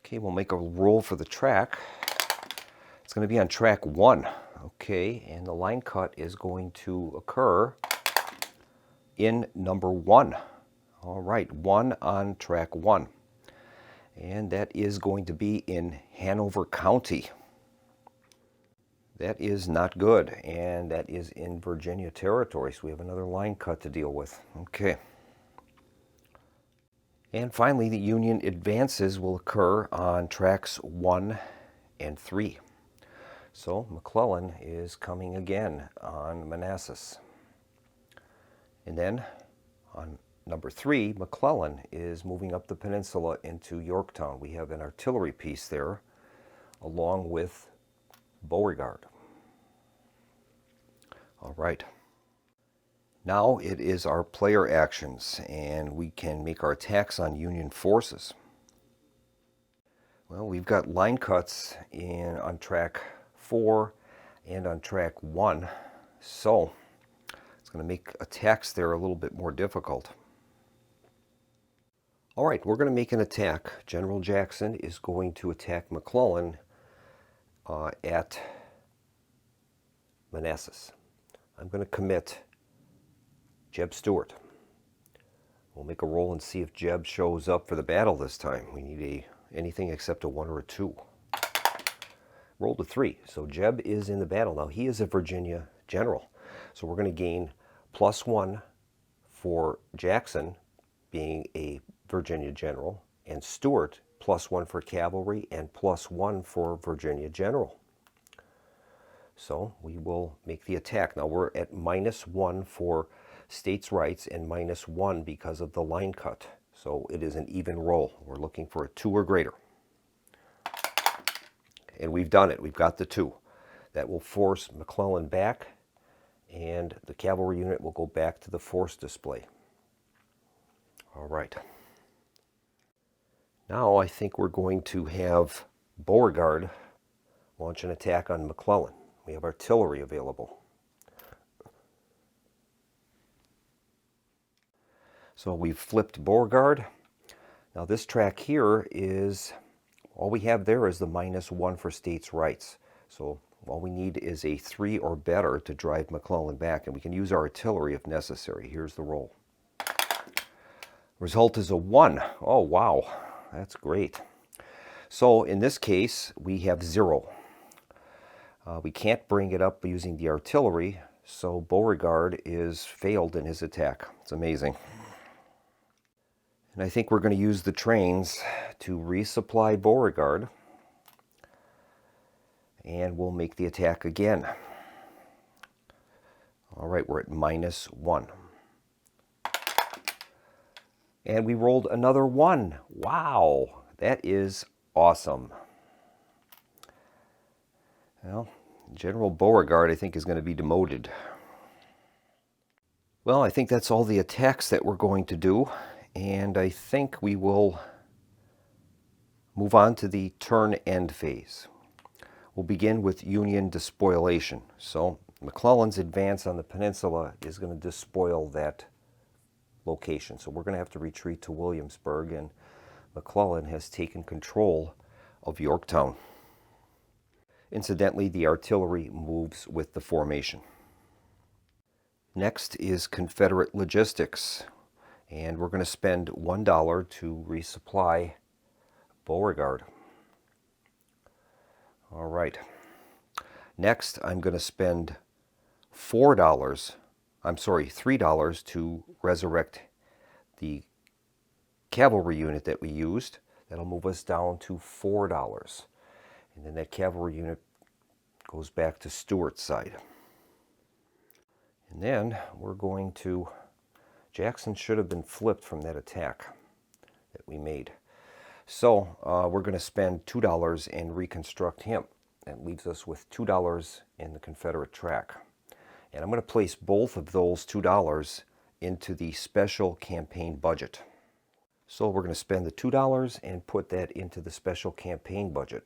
Okay, we'll make a roll for the track. It's going to be on track 1. Okay, and the line cut is going to occur in number 1. All right, 1 on track 1. And that is going to be in Hanover County. That is not good, and that is in Virginia territory, so we have another line cut to deal with. Okay. And finally, the Union advances will occur on tracks 1 and 3. So McClellan is coming again on Manassas. And then on number 3, McClellan is moving up the peninsula into Yorktown. We have an artillery piece there, along with Beauregard. All right. Now it is our player actions, and we can make our attacks on Union forces. Well, we've got line cuts on track 4 and on track 1, so it's going to make attacks there a little bit more difficult. All right, we're going to make an attack. General Jackson is going to attack McClellan at Manassas. I'm going to commit Jeb Stuart. We'll make a roll and see if Jeb shows up for the battle this time. We need anything except a 1 or a 2. Rolled a 3, so Jeb is in the battle. Now he is a Virginia general, so we're going to gain +1 for Jackson being a Virginia general, and Stuart +1 for cavalry and +1 for Virginia general. So we will make the attack. Now we're at -1 for states' rights and -1 because of the line cut. So it is an even roll. We're looking for a 2 or greater. And we've done it. We've got the 2. That will force McClellan back, and the cavalry unit will go back to the force display. All right. Now I think we're going to have Beauregard launch an attack on McClellan. We have artillery available. So we've flipped Beauregard. Now this track here is, all we have there is the -1 for states' rights. So all we need is a 3 or better to drive McClellan back, and we can use our artillery if necessary. Here's the roll. Result is a 1. Oh, wow. That's great. So in this case, we have 0. We can't bring it up using the artillery, so Beauregard is failed in his attack. It's amazing. And I think we're going to use the trains to resupply Beauregard, and we'll make the attack again. All right, we're at -1. And we rolled another 1. Wow, that is awesome. Well, General Beauregard, I think, is going to be demoted. Well, I think that's all the attacks that we're going to do, and I think we will move on to the turn end phase. We'll begin with Union despoilation. So McClellan's advance on the peninsula is going to despoil that location. So we're going to have to retreat to Williamsburg, and McClellan has taken control of Yorktown. Incidentally, the artillery moves with the formation. Next is Confederate logistics, and we're going to spend $1 to resupply Beauregard. All right. Next, I'm going to spend $3 to resurrect the cavalry unit that we used. That'll move us down to $4. And then that cavalry unit goes back to Stuart's side. And then we're going to, Jackson should have been flipped from that attack that we made. So we're going to spend $2 and reconstruct him. That leaves us with $2 in the Confederate track. And I'm going to place both of those $2 into the special campaign budget. So we're going to spend the $2 and put that into the special campaign budget.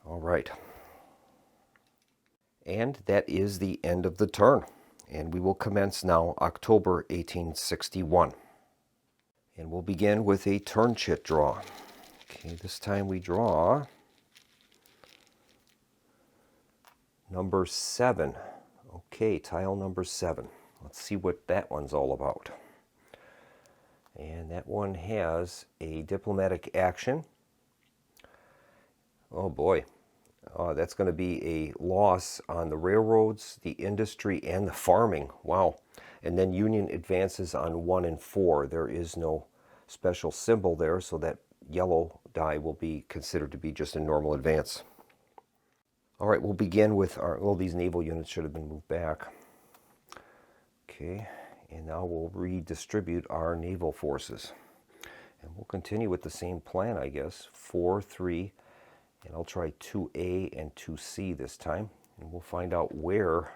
All right. And that is the end of the turn. And we will commence now October 1861. And we'll begin with a turn chit draw. Okay, this time we draw number 7. Okay, tile number 7. Let's see what that one's all about. And that one has a diplomatic action. Oh boy. That's going to be a loss on the railroads, the industry, and the farming. Wow. And then Union advances on 1 and 4. There is no special symbol there, so that yellow die will be considered to be just a normal advance. All right, we'll begin with our, well, these naval units should have been moved back. Okay, and now we'll redistribute our naval forces. And we'll continue with the same plan, I guess. 4, 3, and I'll try 2A and 2C this time. And we'll find out where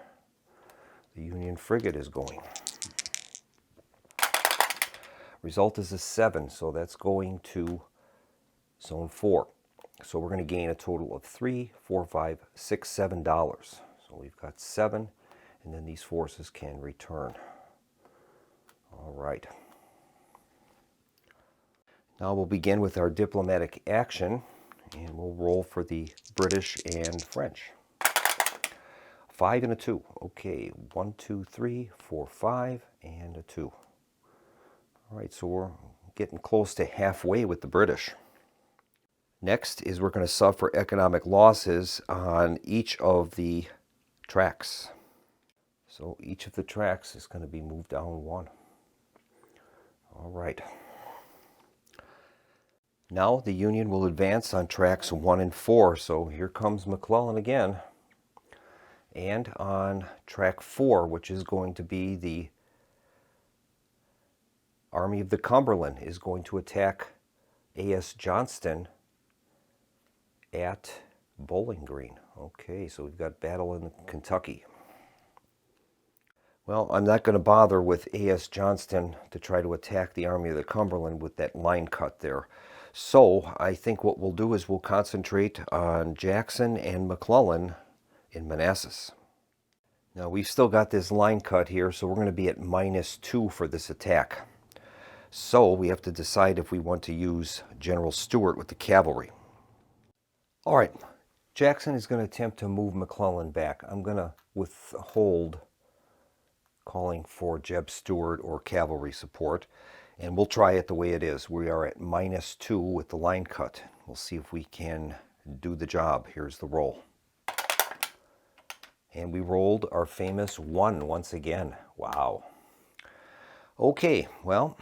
the Union frigate is going. Result is a 7, so that's going to Zone 4. So we're going to gain a total of $3, $4, $5, $6, $7. So we've got 7, and then these forces can return. All right. Now we'll begin with our diplomatic action, and we'll roll for the British and French. 5 and a 2. Okay, 1, 2, 3, 4, 5, and a 2. All right, so we're getting close to halfway with the British. Next is we're going to suffer economic losses on each of the tracks. So each of the tracks is going to be moved down 1. All right. Now the Union will advance on tracks 1 and 4. So here comes McClellan again. And on track 4, which is going to be the Army of the Cumberland, is going to attack A.S. Johnston at Bowling Green. Okay, so we've got battle in Kentucky. Well, I'm not going to bother with A.S. Johnston to try to attack the Army of the Cumberland with that line cut there. So I think what we'll do is we'll concentrate on Jackson and McClellan in Manassas. Now we've still got this line cut here, so we're going to be at -2 for this attack. So we have to decide if we want to use General Stuart with the cavalry. All right, Jackson is going to attempt to move McClellan back. I'm going to withhold calling for Jeb Stuart or cavalry support, and we'll try it the way it is. We are at -2 with the line cut. We'll see if we can do the job. Here's the roll. And we rolled our famous 1 once again. Wow. Okay, well,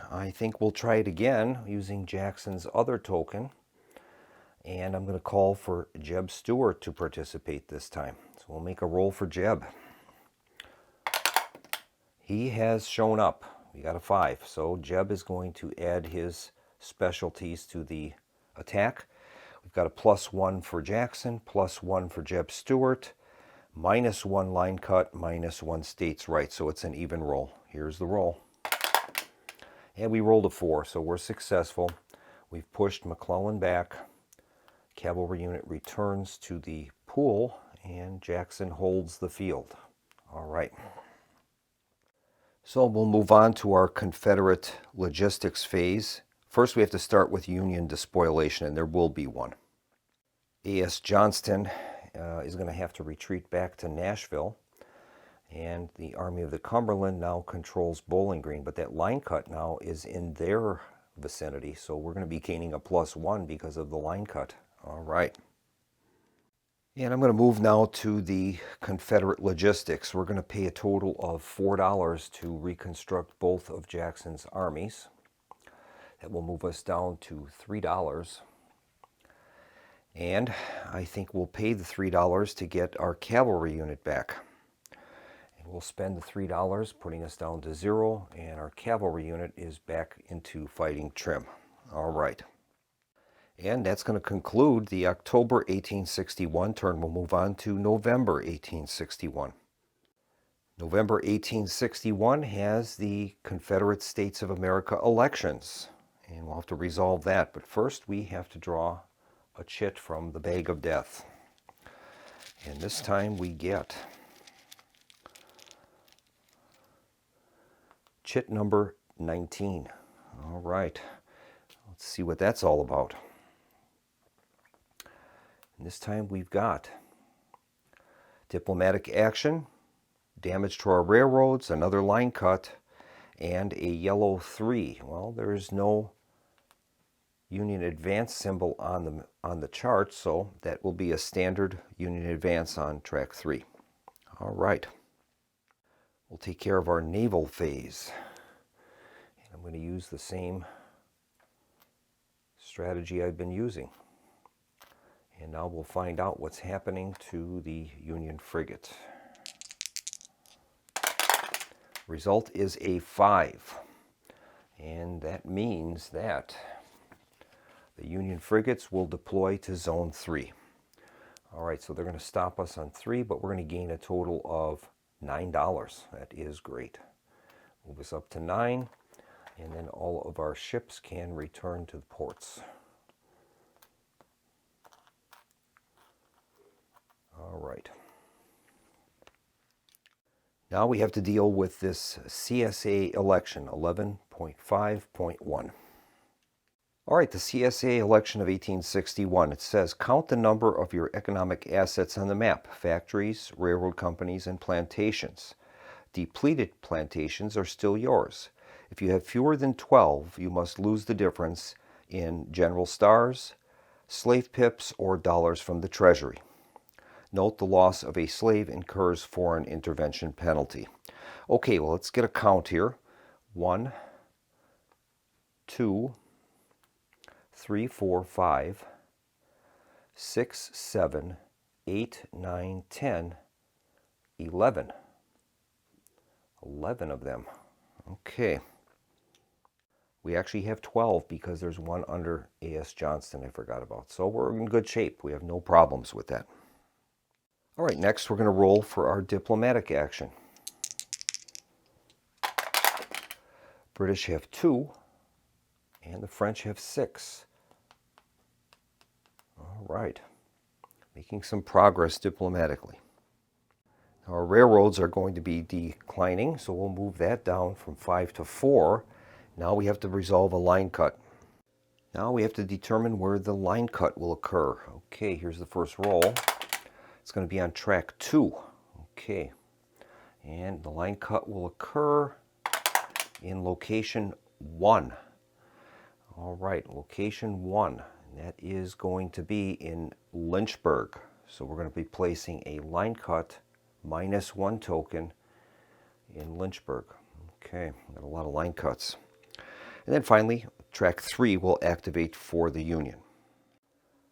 I think we'll try it again using Jackson's other token. And I'm going to call for Jeb Stuart to participate this time. So we'll make a roll for Jeb. He has shown up. We got a 5. So Jeb is going to add his specialties to the attack. We've got a +1 for Jackson, +1 for Jeb Stuart, -1 line cut, -1 states right. So it's an even roll. Here's the roll. And we rolled a 4, so we're successful. We've pushed McClellan back. Cavalry unit returns to the pool, and Jackson holds the field. All right. So we'll move on to our Confederate logistics phase. First, we have to start with Union despoilation, and there will be one. A.S. Johnston is going to have to retreat back to Nashville, and the Army of the Cumberland now controls Bowling Green, but that line cut now is in their vicinity, so we're going to be gaining a +1 because of the line cut. All right. And I'm going to move now to the Confederate logistics. We're going to pay a total of $4 to reconstruct both of Jackson's armies. That will move us down to $3. And I think we'll pay the $3 to get our cavalry unit back. And we'll spend the $3, putting us down to 0, and our cavalry unit is back into fighting trim. All right. And that's going to conclude the October 1861 turn. We'll move on to November 1861. November 1861 has the Confederate States of America elections, and we'll have to resolve that. But first, we have to draw a chit from the bag of death. And this time we get chit number 19. All right, let's see what that's all about. And this time we've got diplomatic action, damage to our railroads, another line cut, and a yellow 3. Well, there's no Union advance symbol on the chart, so that will be a standard Union advance on track 3. All right. We'll take care of our naval phase. And I'm going to use the same strategy I've been using. And now we'll find out what's happening to the Union frigate. Result is a 5. And that means that the Union frigates will deploy to Zone 3. All right, so they're going to stop us on 3, but we're going to gain a total of $9. That is great. Move us up to 9, and then all of our ships can return to the ports. All right. Now we have to deal with this CSA election, 11.5.1. All right, the CSA election of 1861. It says, count the number of your economic assets on the map: factories, railroad companies, and plantations. Depleted plantations are still yours. If you have fewer than 12, you must lose the difference in general stars, slave pips, or dollars from the treasury. Note the loss of a slave incurs foreign intervention penalty. Okay, well, let's get a count here. 1, 2, 3, 4, 5, 6, 7, 8, 9, 10, 11. 11 of them. Okay. We actually have 12 because there's one under A.S. Johnston I forgot about. So we're in good shape. We have no problems with that. All right, next we're going to roll for our diplomatic action. British have 2, and the French have 6. All right, making some progress diplomatically. Our railroads are going to be declining, so we'll move that down from 5 to 4. Now we have to resolve a line cut. Now we have to determine where the line cut will occur. Okay, here's the first roll. It's going to be on track 2. Okay, and the line cut will occur in location 1. All right, location 1. And that is going to be in Lynchburg. So we're going to be placing a line cut -1 token in Lynchburg. Okay, got a lot of line cuts. And then finally, track 3 will activate for the Union.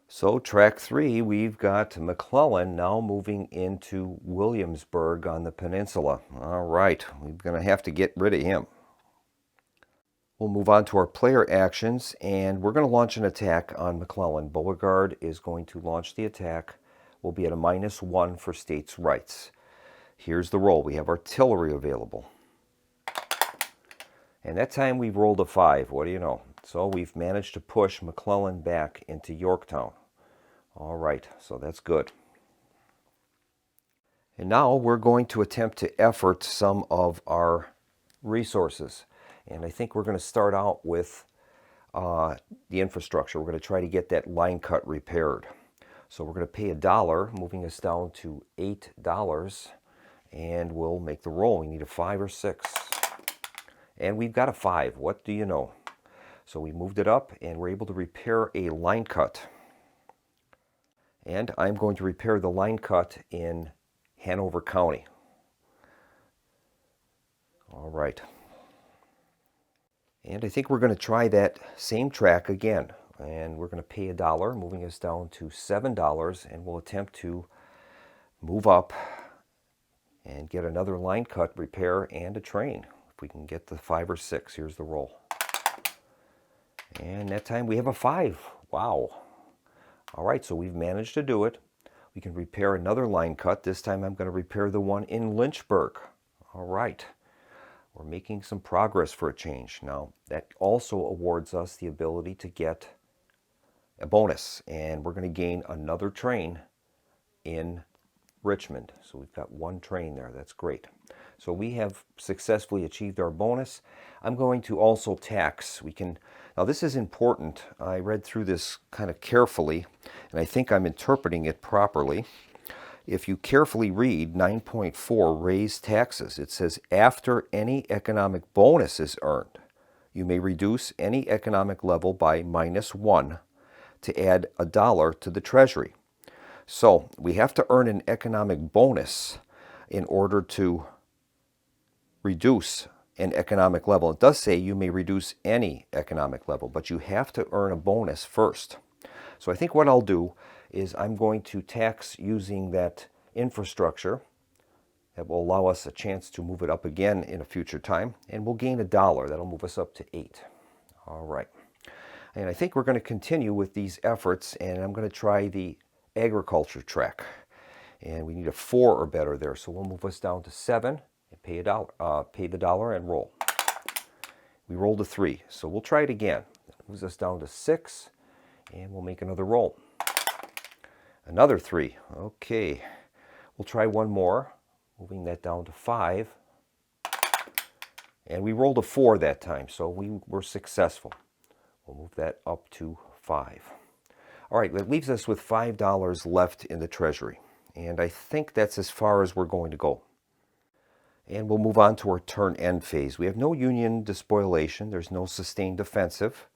So track 3, we've got McClellan now moving into Williamsburg on the peninsula. All right, we're going to have to get rid of him. We'll move on to our player actions, and we're going to launch an attack on McClellan. Beauregard is going to launch the attack. We'll be at a -1 for states' rights. Here's the roll. We have artillery available. And that time we rolled a 5. What do you know? So we've managed to push McClellan back into Yorktown. All right, so that's good. And now we're going to attempt to effort some of our resources. And I think we're going to start out with the infrastructure. We're going to try to get that line cut repaired. So we're going to pay $1, moving us down to $8. And we'll make the roll. We need a 5 or 6. And we've got a 5. What do you know? So we moved it up, and we're able to repair a line cut. And I'm going to repair the line cut in Hanover County. All right. And I think we're going to try that same track again. And we're going to pay $1, moving us down to $7. And we'll attempt to move up and get another line cut repair and a train. If we can get the 5 or 6, here's the roll. And that time we have a 5. Wow. All right, so we've managed to do it. We can repair another line cut. This time I'm going to repair the one in Lynchburg. All right. We're making some progress for a change. Now, that also awards us the ability to get a bonus. And we're going to gain another train in Richmond. So we've got 1 train there. That's great. So we have successfully achieved our bonus. I'm going to also tax. Now this is important. I read through this kind of carefully, and I think I'm interpreting it properly. If you carefully read 9.4, raise taxes, it says after any economic bonus is earned, you may reduce any economic level by -1 to add $1 to the Treasury. So we have to earn an economic bonus in order to reduce an economic level. It does say you may reduce any economic level, but you have to earn a bonus first. So I think what I'll do is I'm going to tax using that infrastructure. That will allow us a chance to move it up again in a future time, and we'll gain $1. That'll move us up to 8. All right. And I think we're going to continue with these efforts, and I'm going to try the agriculture track. And we need a 4 or better there, so we'll move us down to 7 and pay the $1 and roll. We rolled a 3, so we'll try it again. That moves us down to 6, and we'll make another roll. Another 3. Okay, we'll try one more, moving that down to 5. And we rolled a 4 that time, so we were successful. We'll move that up to 5. All right, that leaves us with $5 left in the Treasury. And I think that's as far as we're going to go. And we'll move on to our turn end phase. We have no Union despoliation. There's no sustained offensive.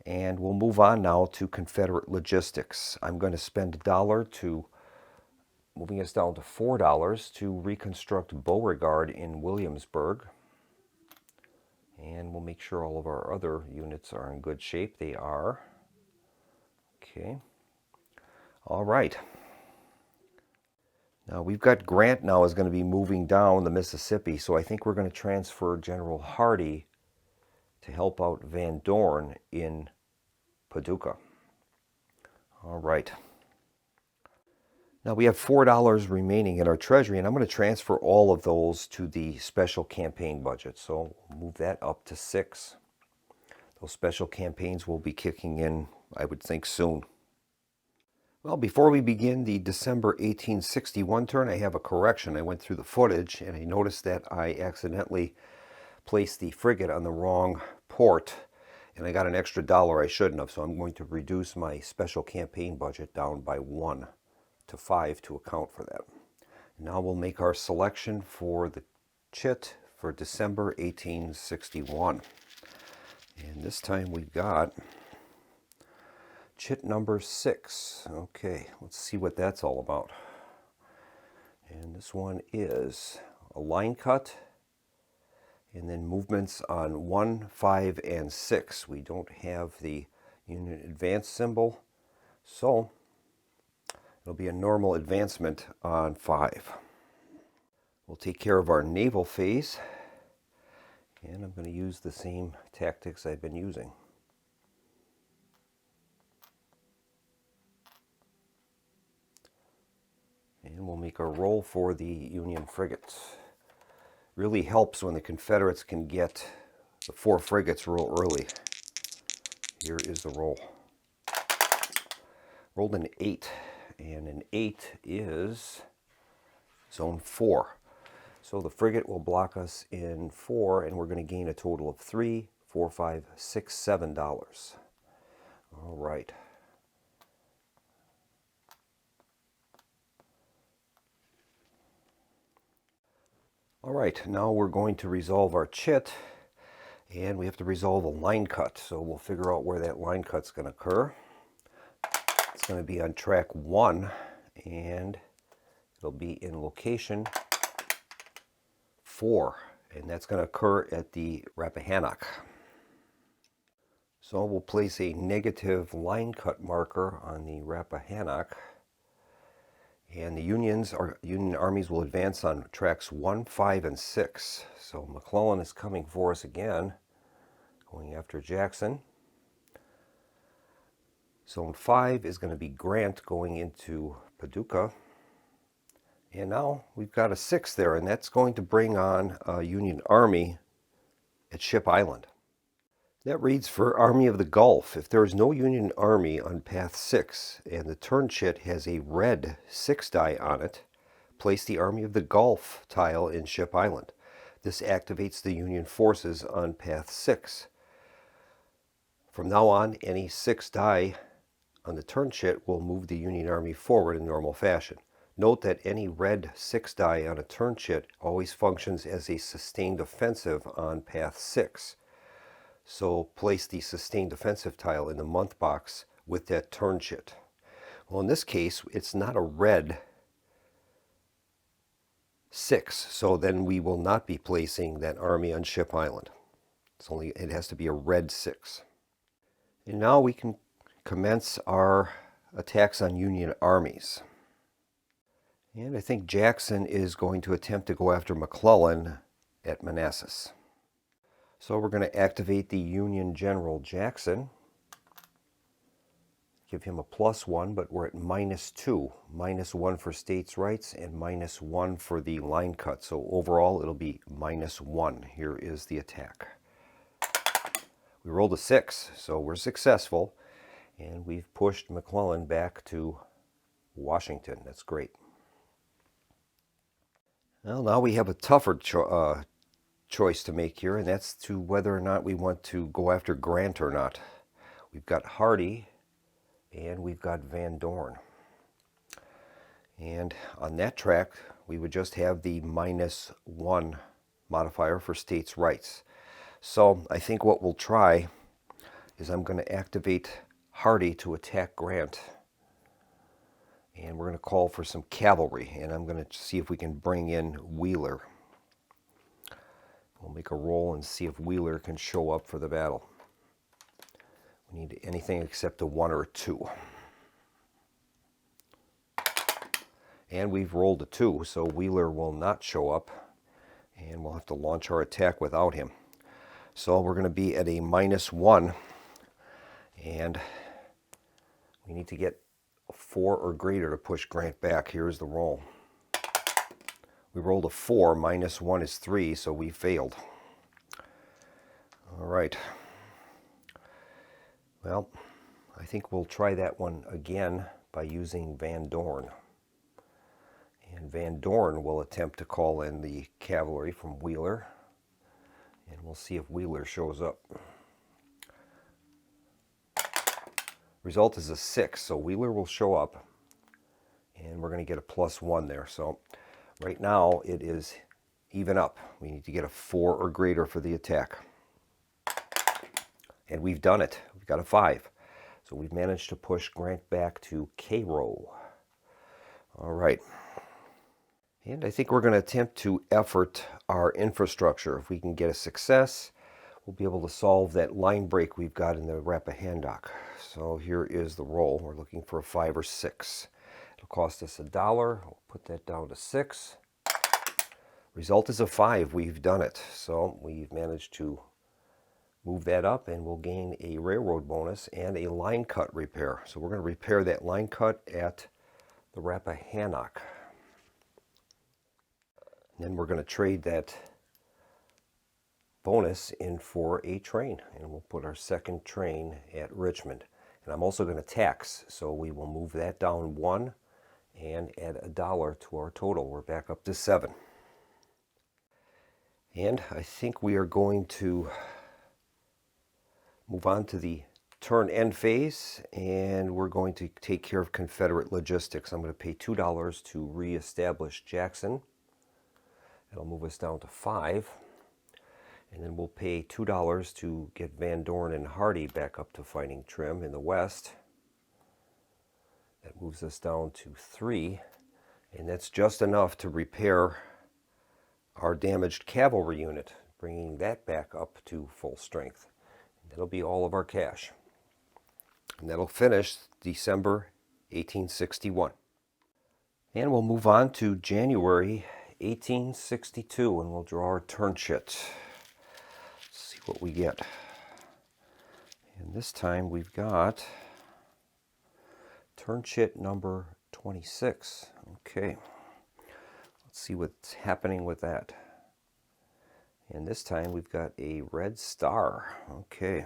And we'll move on now to Confederate logistics. I'm going to spend $1 to, moving us down to $4 to reconstruct Beauregard in Williamsburg. And we'll make sure all of our other units are in good shape. They are. Okay. All right. Now we've got Grant now is going to be moving down the Mississippi, so I think we're going to transfer General Hardee to help out Van Dorn in Paducah. All right. Now we have $4 remaining in our treasury, and I'm going to transfer all of those to the special campaign budget. So we'll move that up to 6. Those special campaigns will be kicking in, I would think, soon. Well, before we begin the December 1861 turn, I have a correction. I went through the footage and I noticed that I accidentally placed the frigate on the wrong port, and I got an extra $1 I shouldn't have, so I'm going to reduce my special campaign budget down by 1 to 5 to account for that. Now we'll make our selection for the chit for December 1861. And this time we've got chit number 6. Okay, let's see what that's all about. And this one is a line cut, and then movements on 1, 5, and 6. We don't have the Union advance symbol, so it'll be a normal advancement on 5. We'll take care of our naval phase, and I'm going to use the same tactics I've been using. And we'll make a roll for the Union frigates. Really helps when the Confederates can get the 4 frigates real early. Here is the roll. Rolled an 8, and an 8 is zone 4. So the frigate will block us in 4, and we're going to gain a total of $3, $4, $5, $6, $7. All right. All right, now we're going to resolve our chit, and we have to resolve a line cut. So we'll figure out where that line cut's going to occur. It's going to be on track 1, and it'll be in location 4, and that's going to occur at the Rappahannock. So we'll place a negative line cut marker on the Rappahannock, and the Union armies will advance on tracks 1, 5, and 6. So McClellan is coming for us again, going after Jackson. Zone 5 is going to be Grant going into Paducah. And now we've got a 6 there, and that's going to bring on a Union army at Ship Island. That reads for Army of the Gulf. If there is no Union army on path 6 and the turn chit has a red 6 die on it, place the Army of the Gulf tile in Ship Island. This activates the Union forces on path 6. From now on, any 6 die on the turn chit will move the Union army forward in normal fashion. Note that any red 6 die on a turn chit always functions as a sustained offensive on path 6. So place the sustained offensive tile in the month box with that turn chit. Well, in this case, it's not a red 6, so then we will not be placing that army on Ship Island. It has to be a red 6. And now we can commence our attacks on Union armies. And I think Jackson is going to attempt to go after McClellan at Manassas. So we're going to activate the Union General Jackson. Give him a +1, but we're at -2. -1 for states' rights and -1 for the line cut. So overall it'll be -1. Here is the attack. We rolled a 6, so we're successful. And we've pushed McClellan back to Washington. That's great. Well, now we have a tougher choice to make here, and that's to whether or not we want to go after Grant or not. We've got Hardee and we've got Van Dorn. And on that track, we would just have the -1 modifier for states' rights. So I think what we'll try is I'm going to activate Hardee to attack Grant. And we're going to call for some cavalry, and I'm going to see if we can bring in Wheeler. We'll make a roll and see if Wheeler can show up for the battle. We need anything except a 1 or a 2. And we've rolled a 2, so Wheeler will not show up, and we'll have to launch our attack without him. So we're going to be at a -1, and we need to get a 4 or greater to push Grant back. Here's the roll. We rolled a 4, -1 is 3, so we failed. All right. Well, I think we'll try that one again by using Van Dorn. And Van Dorn will attempt to call in the cavalry from Wheeler. And we'll see if Wheeler shows up. Result is a 6, so Wheeler will show up. And we're going to get a +1 there. So right now it is even up. We need to get a 4 or greater for the attack. And we've done it. We've got a 5. So we've managed to push Grant back to Cairo. All right. And I think we're going to attempt to effort our infrastructure. If we can get a success, we'll be able to solve that line break we've got in the Rappahannock. So here is the roll. We're looking for a 5 or 6. It'll cost us $1. We'll put that down to 6. Result is a 5. We've done it. So we've managed to move that up, and we'll gain a railroad bonus and a line cut repair. So we're going to repair that line cut at the Rappahannock. And then we're going to trade that bonus in for a train, and we'll put our second train at Richmond. And I'm also going to tax, so we will move that down 1 and add $1 to our total. We're back up to 7. And I think we are going to move on to the turn end phase, and we're going to take care of Confederate logistics. I'm going to pay $2 to reestablish Jackson. It'll move us down to 5. And then we'll pay $2 to get Van Dorn and Hardee back up to fighting trim in the west. That moves us down to 3. And that's just enough to repair our damaged cavalry unit, bringing that back up to full strength. That'll be all of our cash. And that'll finish December 1861. And we'll move on to January 1862, and we'll draw our turn chit. See what we get. And this time we've got turn chit number 26. Okay. Let's see what's happening with that. And this time we've got a red star. Okay.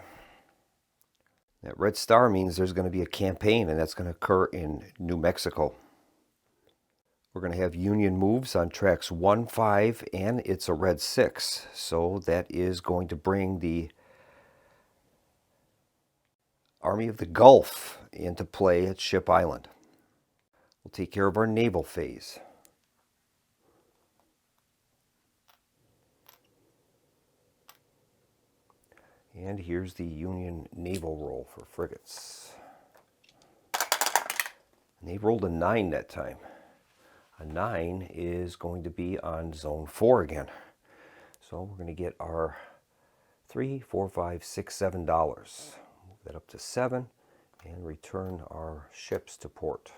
That red star means there's going to be a campaign, and that's going to occur in New Mexico. We're going to have Union moves on tracks 1, 5, and it's a red 6. So that is going to bring the Army of the Gulf into play at Ship Island. We'll take care of our naval phase. And here's the Union naval roll for frigates. And they rolled a 9 that time. A 9 is going to be on zone 4 again. So we're going to get our $3, $4, $5, $6, $7. Move that up to 7 and return our ships to port.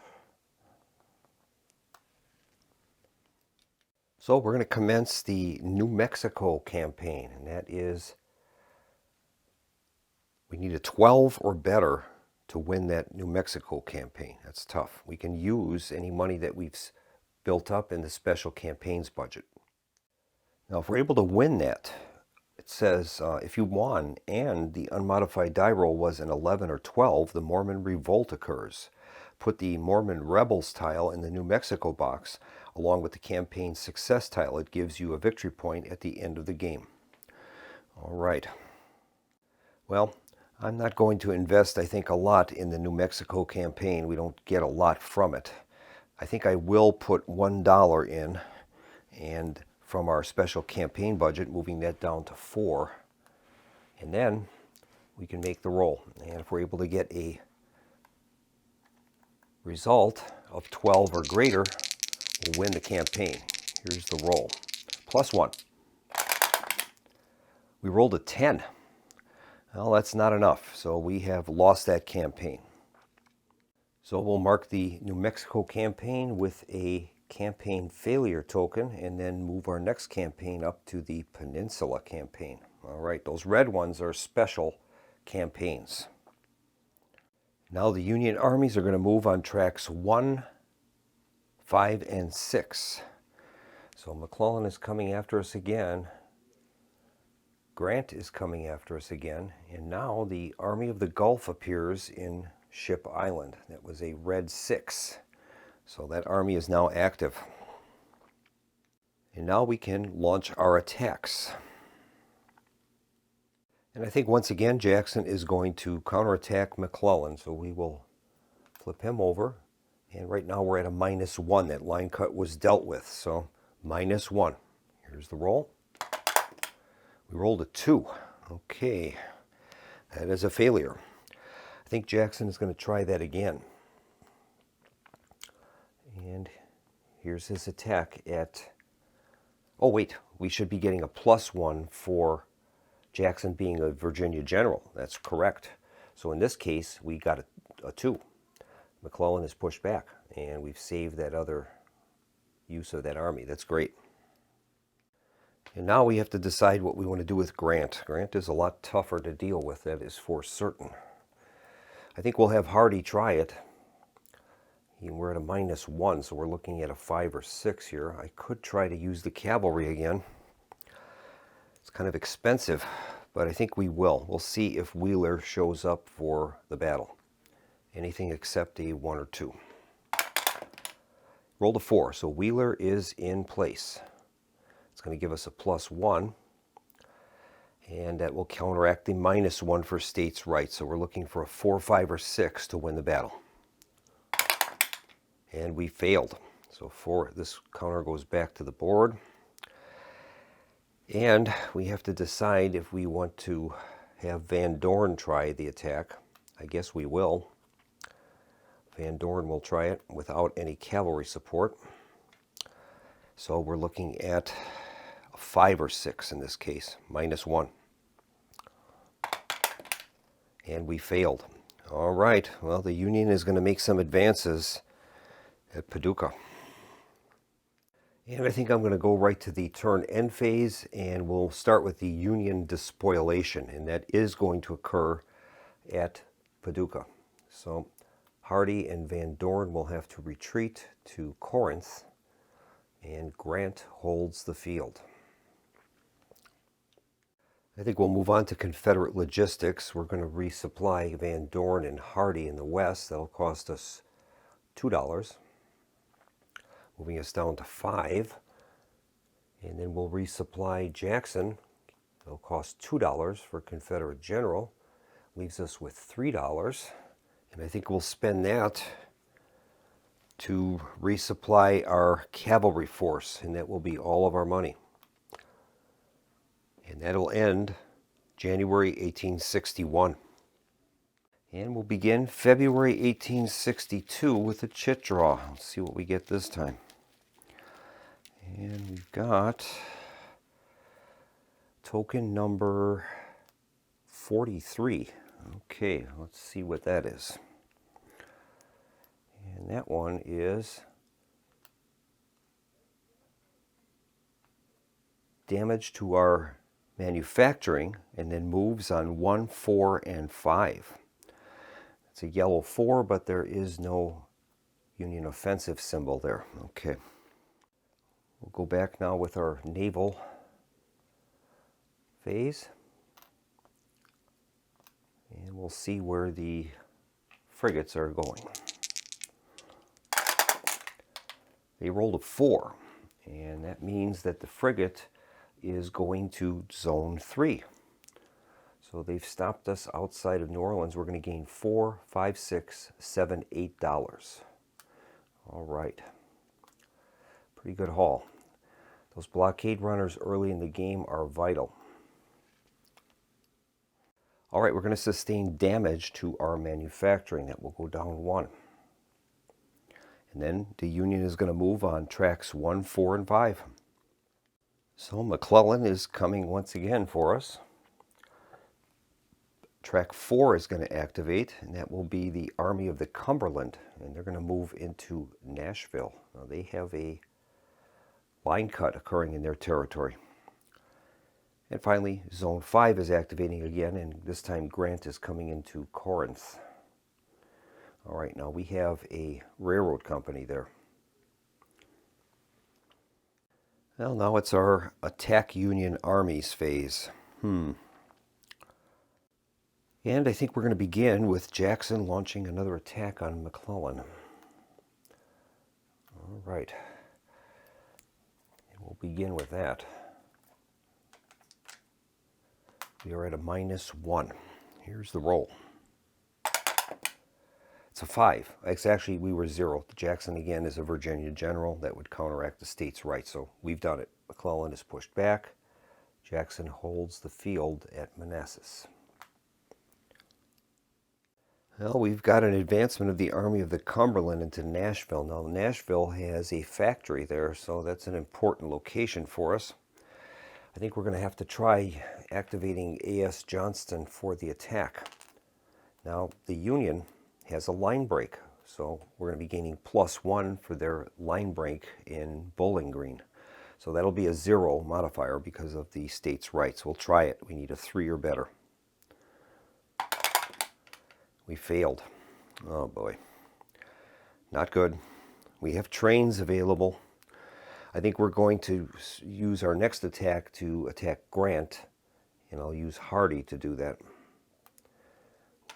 So we're going to commence the New Mexico campaign, and that is, we need a 12 or better to win that New Mexico campaign. That's tough. We can use any money that we've built up in the special campaigns budget. Now, if we're able to win that, it says if you won and the unmodified die roll was an 11 or 12, the Mormon revolt occurs. Put the Mormon rebels tile in the New Mexico box along with the campaign success tile. It gives you a victory point at the end of the game. All right. Well, I'm not going to invest, I think, a lot in the New Mexico campaign. We don't get a lot from it. I think I will put $1 in, and from our special campaign budget, moving that down to 4. And then we can make the roll. And if we're able to get a result of 12 or greater, we'll win the campaign. Here's the roll. +1. We rolled a 10. Well, that's not enough, so we have lost that campaign. So we'll mark the New Mexico campaign with a campaign failure token and then move our next campaign up to the Peninsula campaign. All right, those red ones are special campaigns. Now the Union armies are going to move on tracks 1, 5, and 6. So McClellan is coming after us again. Grant is coming after us again. And now the Army of the Gulf appears in Ship Island. That was a red 6. So that army is now active. And now we can launch our attacks. And I think once again Jackson is going to counterattack McClellan. So we will flip him over. And right now we're at a -1. That line cut was dealt with. So -1. Here's the roll. We rolled a 2. Okay. That is a failure. I think Jackson is going to try that again. And here's his attack at... Oh, wait. We should be getting a +1 for Jackson being a Virginia general. That's correct. So in this case, we got a 2. McClellan is pushed back, and we've saved that other use of that army. That's great. And now we have to decide what we want to do with Grant. Grant is a lot tougher to deal with, that is for certain. I think we'll have Hardee try it. We're at a -1, so we're looking at a 5 or 6 here. I could try to use the cavalry again. It's kind of expensive, but I think we will. We'll see if Wheeler shows up for the battle. Anything except a 1 or 2. Rolled a 4, so Wheeler is in place. It's going to give us a +1, and that will counteract the -1 for states' rights. So we're looking for a 4, 5, or 6 to win the battle. And we failed. So this counter goes back to the board. And we have to decide if we want to have Van Dorn try the attack. I guess we will. Van Dorn will try it without any cavalry support. So we're looking at a 5 or 6 in this case, -1. And we failed. All right, well, the Union is going to make some advances at Paducah. And I think I'm going to go right to the turn end phase, and we'll start with the Union despoilation, and that is going to occur at Paducah. So Hardee and Van Dorn will have to retreat to Corinth, and Grant holds the field. I think we'll move on to Confederate logistics. We're going to resupply Van Dorn and Hardee in the west. That'll cost us $2. Moving us down to 5. And then we'll resupply Jackson. It'll cost $2 for Confederate general. Leaves us with $3. And I think we'll spend that to resupply our cavalry force, and that will be all of our money. And that'll end January 1861. And we'll begin February 1862 with a chit draw. Let's see what we get this time. And we've got token number 43. Okay, let's see what that is. And that one is damage to our manufacturing, and then moves on 1, 4, and 5. It's a yellow 4, but there is no Union offensive symbol there. Okay. We'll go back now with our naval phase. And we'll see where the frigates are going. They rolled a 4, and that means that the frigate is going to Zone 3. So they've stopped us outside of New Orleans. We're going to gain $4, $5, $6, $7, $8. All right. Pretty good haul. Those blockade runners early in the game are vital. All right, we're going to sustain damage to our manufacturing. That will go down 1. And then the Union is going to move on tracks 1, 4, and 5. So McClellan is coming once again for us. Track 4 is going to activate, and that will be the Army of the Cumberland. And they're going to move into Nashville. Now they have a line cut occurring in their territory. And finally, Zone 5 is activating again, and this time Grant is coming into Corinth. All right, now we have a railroad company there. Well, now it's our attack Union armies phase. And And I think we're going to begin with Jackson launching another attack on McClellan. All right. And we'll begin with that. We are at a -1. Here's the roll. It's a 5. Actually, we were 0. Jackson, again, is a Virginia general that would counteract the state's rights. So we've done it. McClellan is pushed back. Jackson holds the field at Manassas. Well, we've got an advancement of the Army of the Cumberland into Nashville. Now, Nashville has a factory there, so that's an important location for us. I think we're going to have to try activating A.S. Johnston for the attack. Now, the Union has a line break, so we're going to be gaining +1 for their line break in Bowling Green. So that'll be a 0 modifier because of the state's rights. We'll try it. We need a 3 or better. We failed. Oh boy. Not good. We have trains available. I think we're going to use our next attack to attack Grant, and I'll use Hardee to do that.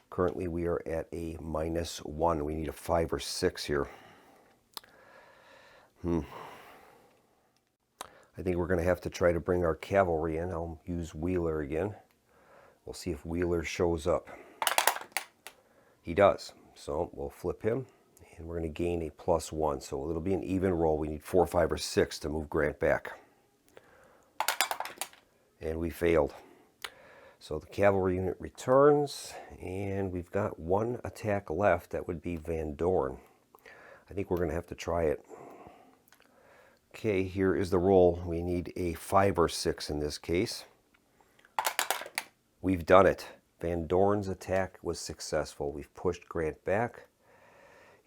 Currently we are at a -1. We need a 5 or 6 here. I think we're going to have to try to bring our cavalry in. I'll use Wheeler again. We'll see if Wheeler shows up. He does. So we'll flip him, and we're going to gain a +1. So it'll be an even roll. We need 4, 5, or 6 to move Grant back. And we failed. So the cavalry unit returns, and we've got one attack left. That would be Van Dorn. I think we're going to have to try it. Okay, here is the roll. We need a 5 or 6 in this case. We've done it. Van Dorn's attack was successful. We've pushed Grant back,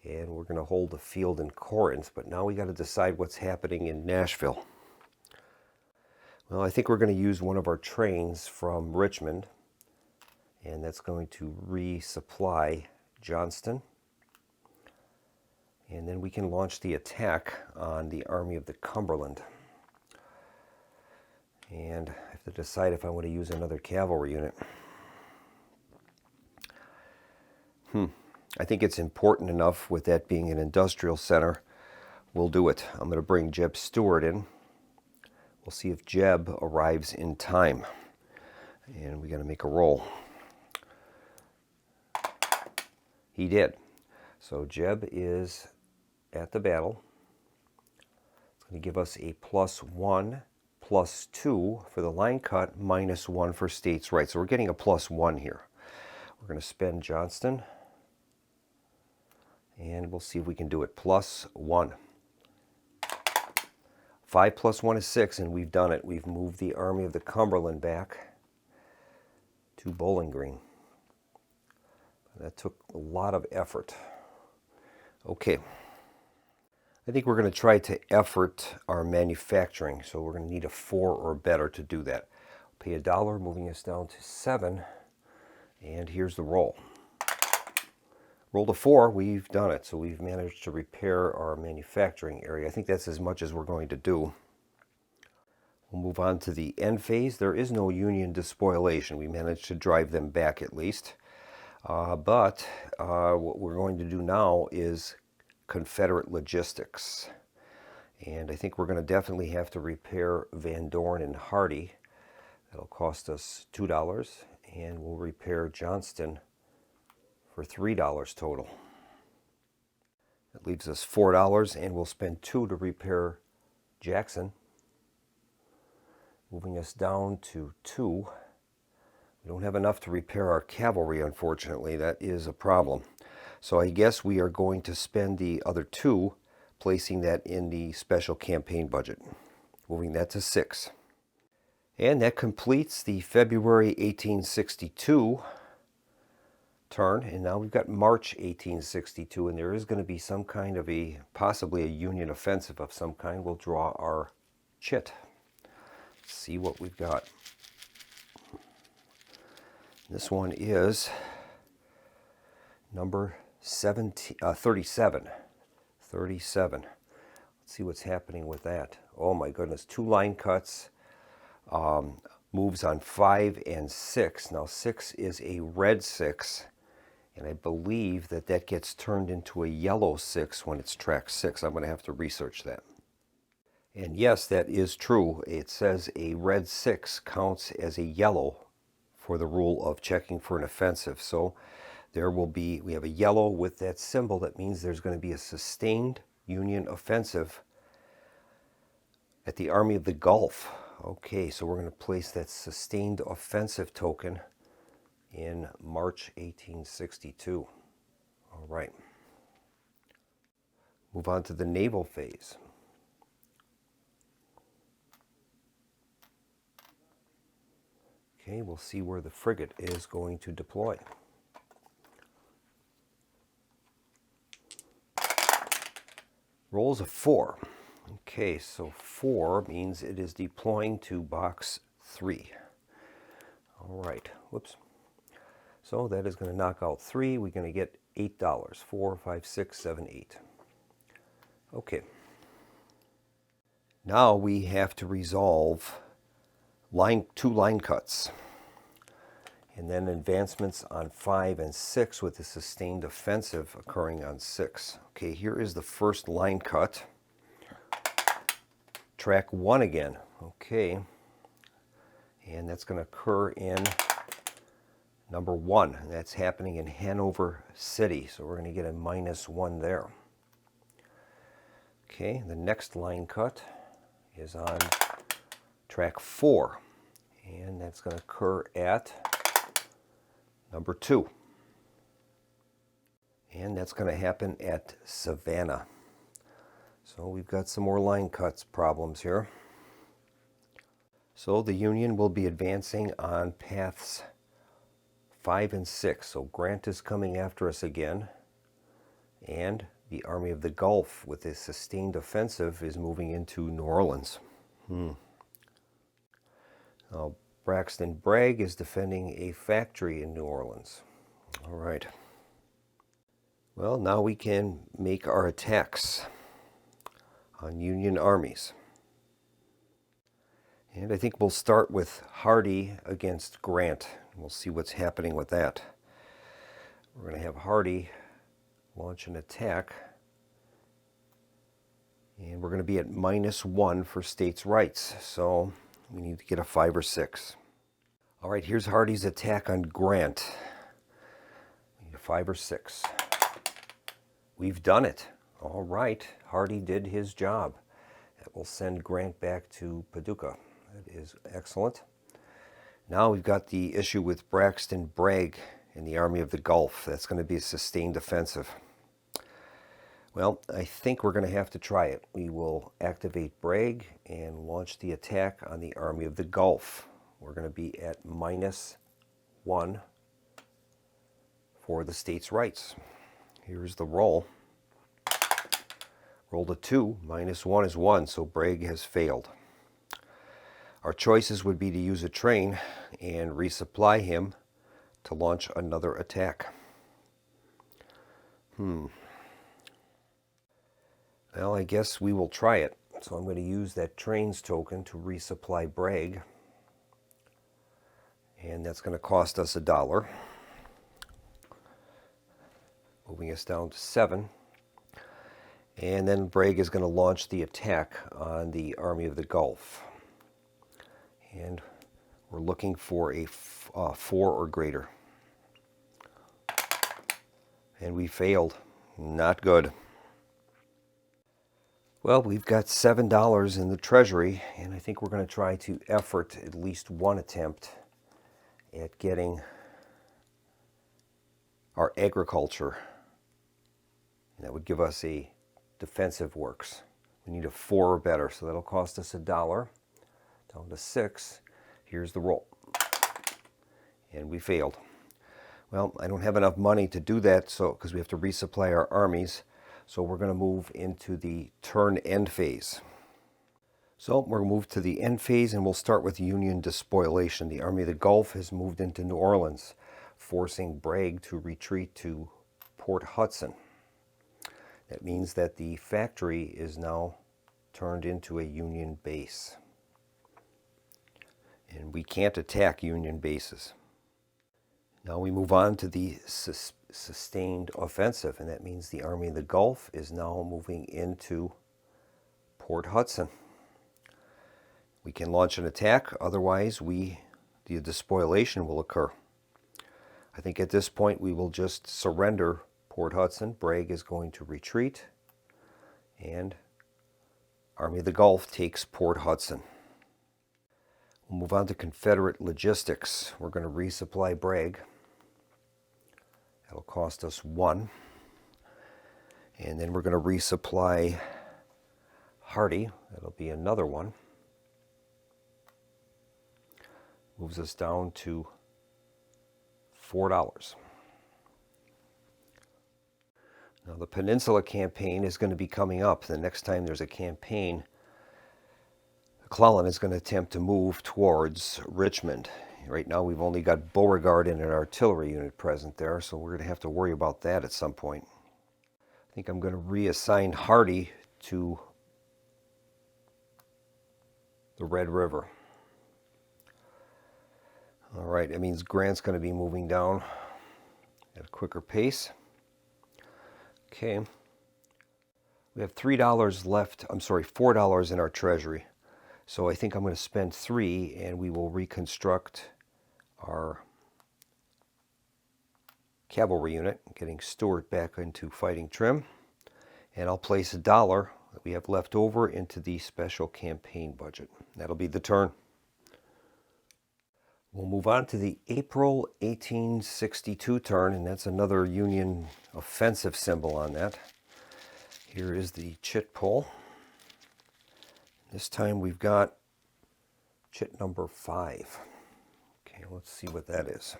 and we're going to hold the field in Corinth, but now we got to decide what's happening in Nashville. Well, I think we're going to use one of our trains from Richmond, and that's going to resupply Johnston. And then we can launch the attack on the Army of the Cumberland. And I have to decide if I want to use another cavalry unit. I think it's important enough, with that being an industrial center, we'll do it. I'm going to bring Jeb Stuart in. We'll see if Jeb arrives in time. And we got to make a roll. He did. So Jeb is at the battle. It's going to give us a +1, +2 for the line cut, -1 for states' rights. So we're getting a +1 here. We're going to spend Johnston, and we'll see if we can do it. +1. 5 + 1 is 6, and we've done it. We've moved the Army of the Cumberland back to Bowling Green. That took a lot of effort. Okay. I think we're going to try to effort our manufacturing, so we're going to need a 4 or better to do that. Pay $1, moving us down to 7, and here's the roll. Rolled a 4, we've done it, so we've managed to repair our manufacturing area. I think that's as much as we're going to do. We'll move on to the end phase. There is no Union despoilation. We managed to drive them back at least. But what we're going to do now is Confederate logistics. And I think we're going to definitely have to repair Van Dorn and Hardee. That'll cost us $2, and we'll repair Johnston for $3 total. That leaves us $4, and we'll spend $2 to repair Jackson, moving us down to 2. We don't have enough to repair our cavalry, unfortunately. That is a problem. So I guess we are going to spend the other 2, placing that in the special campaign budget, moving that to 6. And that completes the February 1862 turn, and now we've got March 1862, and there is going to be some kind of possibly a Union offensive of some kind. We'll draw our chit. See what we've got. This one is number 37. 37. Let's see what's happening with that. Oh my goodness, 2 line cuts, moves on 5 and 6. Now 6 is a red 6, and I believe that that gets turned into a yellow 6 when it's track 6. I'm going to have to research that. And yes, that is true. It says a red 6 counts as a yellow for the rule of checking for an offensive. So we have a yellow with that symbol. That means there's going to be a sustained Union offensive at the Army of the Gulf. Okay, so we're going to place that sustained offensive token in March 1862. All right. Move on to the naval phase. Okay, we'll see where the frigate is going to deploy. Rolls a 4. Okay, so 4 means it is deploying to box 3. All right, whoops. So that is going to knock out 3. We're going to get $8. 4, 5, 6, 7, 8. Okay. Now we have to resolve two line cuts. And then advancements on 5 and 6 with the sustained offensive occurring on 6. Okay, here is the first line cut. Track 1 again. Okay. And that's going to occur in number 1. And that's happening in Hanover City. So we're going to get a -1 there. Okay, the next line cut is on track 4. And that's going to occur at number 2. And that's going to happen at Savannah. So we've got some more line cuts problems here. So the Union will be advancing on paths 5 and 6. So Grant is coming after us again. And the Army of the Gulf, with a sustained offensive, is moving into New Orleans. Now, Braxton Bragg is defending a factory in New Orleans. All right. Well, now we can make our attacks on Union armies. And I think we'll start with Hardee against Grant. We'll see what's happening with that. We're going to have Hardee launch an attack. And we're going to be at -1 for states' rights. So we need to get a 5 or 6. All right, here's Hardee's attack on Grant. We need a 5 or 6. We've done it. All right, Hardee did his job. That will send Grant back to Paducah. That is excellent. Now we've got the issue with Braxton Bragg and the Army of the Gulf. That's going to be a sustained offensive. Well, I think we're going to have to try it. We will activate Bragg and launch the attack on the Army of the Gulf. We're going to be at -1 for the states' rights. Here's the roll. Rolled a 2. -1 is 1, so Bragg has failed. Our choices would be to use a train and resupply him to launch another attack. Well, I guess we will try it. So I'm going to use that trains token to resupply Bragg. And that's going to cost us $1. Moving us down to 7. And then Bragg is going to launch the attack on the Army of the Gulf. And we're looking for a 4 or greater. And we failed. Not good. Well, we've got $7 in the treasury, and I think we're going to try to effort at least one attempt at getting our agriculture. And that would give us a defensive works. We need a 4 or better, so that'll cost us $1. Down to 6. Here's the roll. And we failed. Well, I don't have enough money to do that, so because we have to resupply our armies. So we're going to move into the turn end phase. So we're going to move to the end phase, and we'll start with Union despoilation. The Army of the Gulf has moved into New Orleans, forcing Bragg to retreat to Port Hudson. That means that the factory is now turned into a Union base. and we can't attack Union bases. Now we move on to the sustained offensive, and that means the Army of the Gulf is now moving into Port Hudson. We can launch an attack, otherwise the despoilation will occur. I think at this point we will just surrender Port Hudson. Bragg is going to retreat, and Army of the Gulf takes Port Hudson. We'll move on to Confederate logistics. We're going to resupply Bragg. That'll cost us 1. And then we're going to resupply Hardee. That'll be another 1. Moves us down to $4. Now the Peninsula Campaign is going to be coming up. The next time there's a campaign, McClellan is going to attempt to move towards Richmond. Right now we've only got Beauregard and an artillery unit present there, so we're going to have to worry about that at some point. I think I'm going to reassign Hardee to the Red River. All right, that means Grant's going to be moving down at a quicker pace. Okay. We have $3 left, $4 in our treasury. So I think I'm going to spend 3 and we will reconstruct our cavalry unit, getting Stuart back into fighting trim. And I'll place $1 that we have left over into the special campaign budget. That'll be the turn. We'll move on to the April 1862 turn, and that's another Union offensive symbol on that. Here is the chit pull. This time we've got chit number 5. Okay, let's see what that is.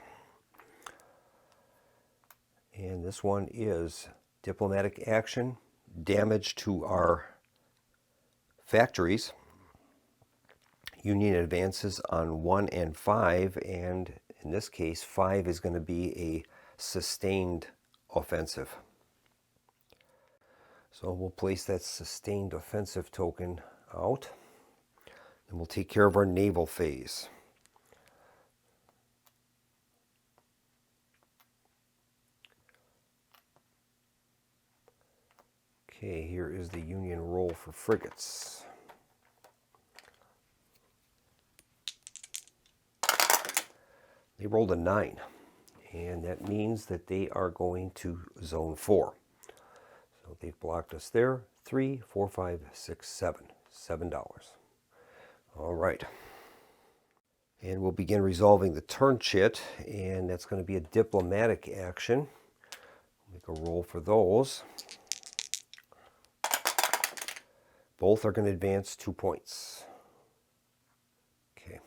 And this one is diplomatic action, damage to our factories. Union advances on 1 and 5, and in this case 5 is going to be a sustained offensive. So we'll place that sustained offensive token out, and we'll take care of our naval phase. Okay, here is the Union roll for frigates. They rolled a 9, and that means that they are going to zone 4. So they've blocked us there. 3, 4, 5, 6, 7. $7. All right. And we'll begin resolving the turn chit, and that's going to be a diplomatic action. Make a roll for those. Both are going to advance 2 points. Okay.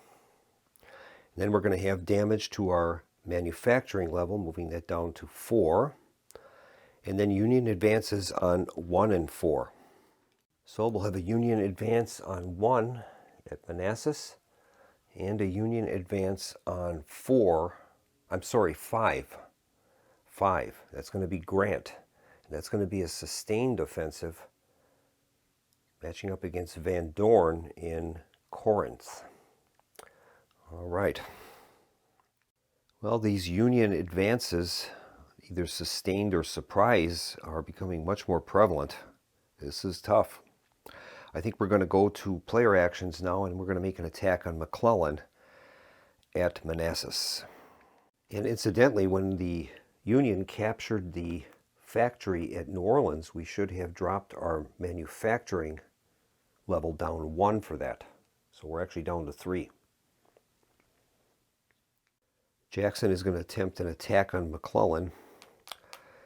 And then we're going to have damage to our manufacturing level, moving that down to 4. And then Union advances on 1 and 4. So we'll have a Union advance on 1 at Manassas, and a Union advance on 5. 5. That's going to be Grant. And that's going to be a sustained offensive, matching up against Van Dorn in Corinth. All right. Well, these Union advances, either sustained or surprise, are becoming much more prevalent. This is tough. I think we're going to go to player actions now, and we're going to make an attack on McClellan at Manassas. And incidentally, when the Union captured the factory at New Orleans, we should have dropped our manufacturing level down 1 for that. So we're actually down to 3. Jackson is going to attempt an attack on McClellan.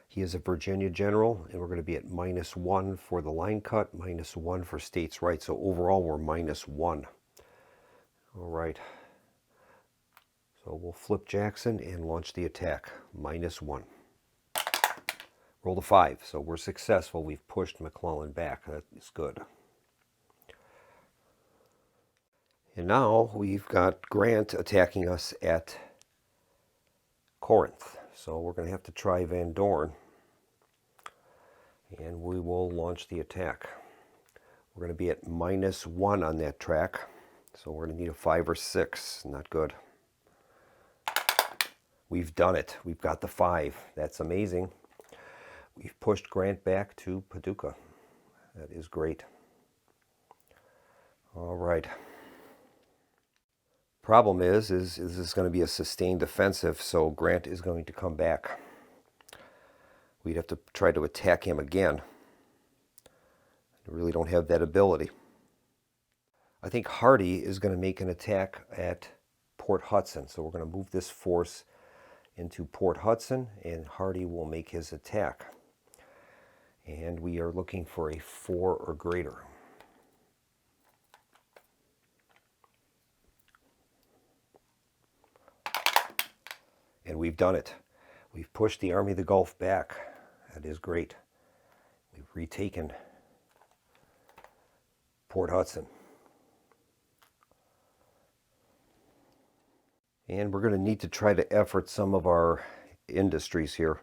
He is a Virginia general, and we're going to be at -1 for the line cut, -1 for states' rights. So overall, we're -1. All right. So we'll flip Jackson and launch the attack. -1. Roll the 5. So we're successful. We've pushed McClellan back. That is good. And now we've got Grant attacking us at Corinth. So we're going to have to try Van Dorn. And we will launch the attack. We're going to be at -1 on that track. So we're going to need a 5 or 6. Not good. We've done it. We've got the 5. That's amazing. We've pushed Grant back to Paducah. That is great. All right. Problem is this is going to be a sustained offensive, so Grant is going to come back. We'd have to try to attack him again. We really don't have that ability. I think Hardee is going to make an attack at Port Hudson. So we're going to move this force into Port Hudson, and Hardee will make his attack. And we are looking for a 4 or greater. And we've done it. We've pushed the Army of the Gulf back. That is great. We've retaken Port Hudson. And we're going to need to try to effort some of our industries here.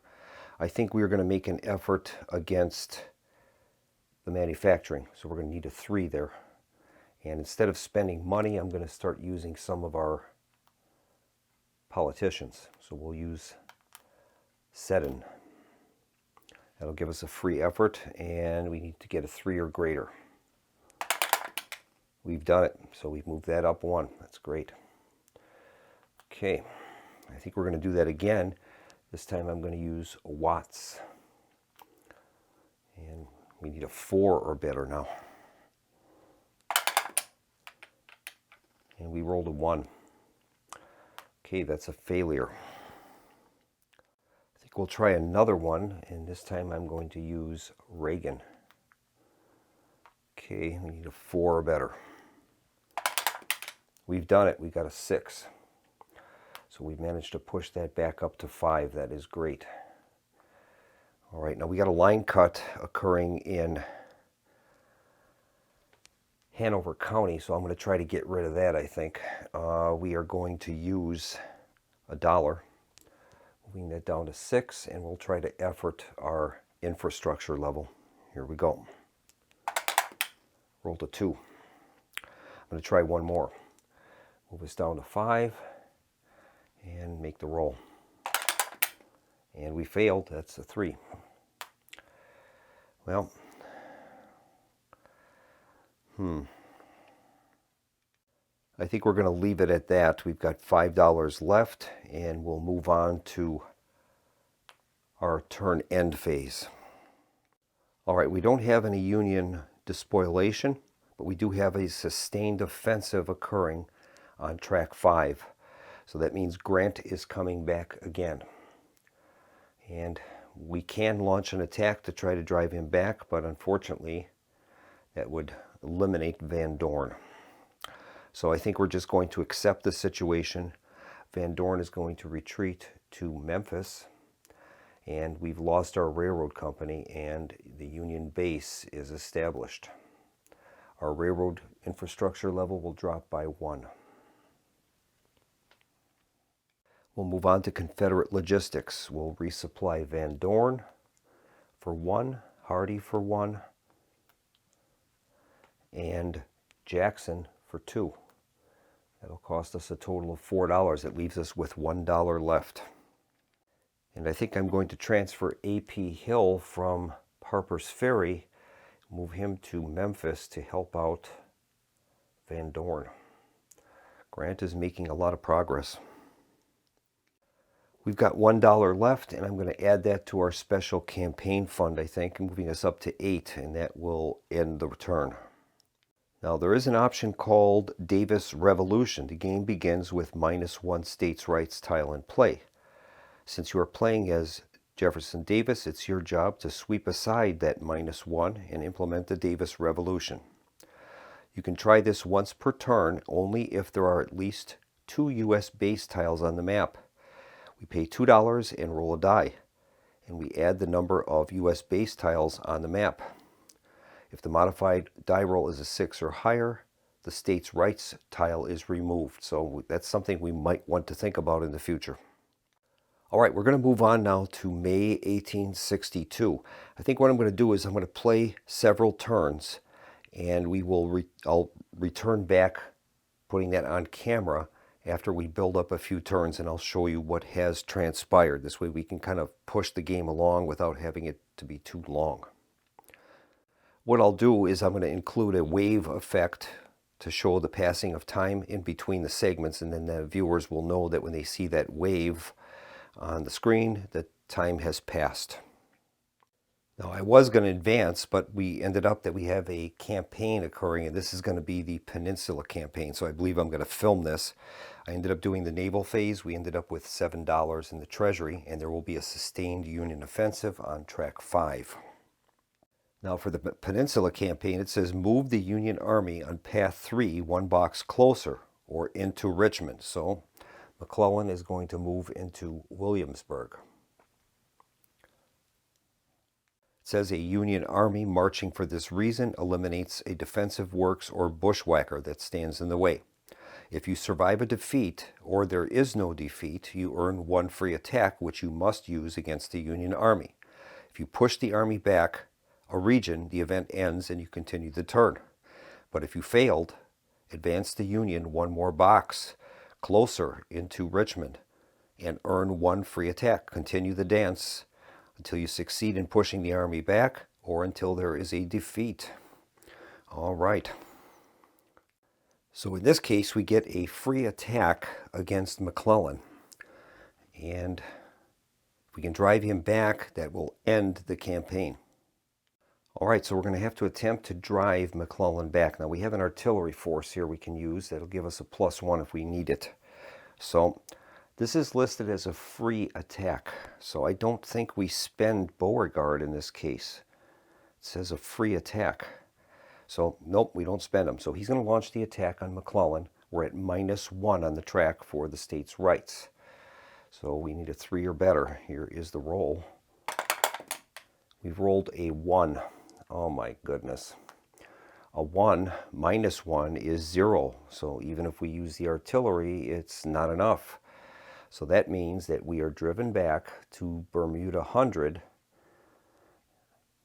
I think we're going to make an effort against the manufacturing. So we're going to need a 3 there. And instead of spending money, I'm going to start using some of our politicians. So we'll use Seddon. That'll give us a free effort, and we need to get a 3 or greater. We've done it, so we've moved that up 1. That's great. Okay, I think we're going to do that again. This time I'm going to use Watts. And we need a 4 or better now. And we rolled a 1. Okay, that's a failure. I think we'll try another one, and this time I'm going to use Reagan. Okay, we need a 4 or better. We've done it. We got a 6. So we've managed to push that back up to 5. That is great. All right, now we got a line cut occurring in Hanover County, so I'm going to try to get rid of that, I think. We are going to use $1, moving that down to 6, and we'll try to effort our infrastructure level. Here we go. Rolled a 2. I'm going to try one more. Move us down to 5 and make the roll. And we failed. That's a 3. Well, I think we're going to leave it at that. We've got $5 left, and we'll move on to our turn end phase. All right, we don't have any Union despoliation, but we do have a sustained offensive occurring on track 5. So that means Grant is coming back again. And we can launch an attack to try to drive him back, but unfortunately that would eliminate Van Dorn. So I think we're just going to accept the situation. Van Dorn is going to retreat to Memphis, and we've lost our railroad company, and the Union base is established. Our railroad infrastructure level will drop by 1. We'll move on to Confederate logistics. We'll resupply Van Dorn for 1, Hardee for 1, and Jackson for 2. That'll cost us a total of $4. That leaves us with $1 left. And I think I'm going to transfer A.P. Hill from Harper's Ferry, move him to Memphis to help out Van Dorn. Grant is making a lot of progress. We've got $1 left, and I'm going to add that to our special campaign fund, I think, moving us up to 8, and that will end the return. Now, there is an option called Davis Revolution. The game begins with -1 states' rights tile in play. Since you are playing as Jefferson Davis, it's your job to sweep aside that -1 and implement the Davis Revolution. You can try this once per turn only if there are at least 2 U.S. base tiles on the map. We pay $2 and roll a die, and we add the number of U.S. base tiles on the map. If the modified die roll is a 6 or higher, the states' rights tile is removed. So that's something we might want to think about in the future. All right, we're going to move on now to May 1862. I think what I'm going to do is I'm going to play several turns, and I'll return back putting that on camera after we build up a few turns, and I'll show you what has transpired. This way we can kind of push the game along without having it to be too long. What I'll do is I'm going to include a wave effect to show the passing of time in between the segments, and then the viewers will know that when they see that wave on the screen, that time has passed. Now, I was going to advance, but we ended up that we have a campaign occurring, and this is going to be the Peninsula campaign, so I believe I'm going to film this. I ended up doing the naval phase. We ended up with $7 in the treasury, and there will be a sustained Union offensive on track 5. Now for the Peninsula campaign, it says move the Union Army on path 3 one box closer or into Richmond. So McClellan is going to move into Williamsburg. It says a Union Army marching for this reason eliminates a defensive works or bushwhacker that stands in the way. If you survive a defeat or there is no defeat, you earn 1 free attack, which you must use against the Union Army. If you push the army back a region, the event ends and you continue the turn. But if you failed, advance the Union 1 more box closer into Richmond and earn 1 free attack. Continue the dance until you succeed in pushing the army back or until there is a defeat. All right. So in this case, we get a free attack against McClellan. And if we can drive him back, that will end the campaign. All right, so we're going to have to attempt to drive McClellan back. Now, we have an artillery force here we can use. That'll give us a +1 if we need it. So this is listed as a free attack. So I don't think we spend Beauregard in this case. It says a free attack. So nope, we don't spend him. So he's going to launch the attack on McClellan. We're at -1 on the track for the state's rights. So we need a 3 or better. Here is the roll. We've rolled a 1. Oh my goodness. A 1 minus 1 is 0. So even if we use the artillery, it's not enough. So that means that we are driven back to Bermuda 100.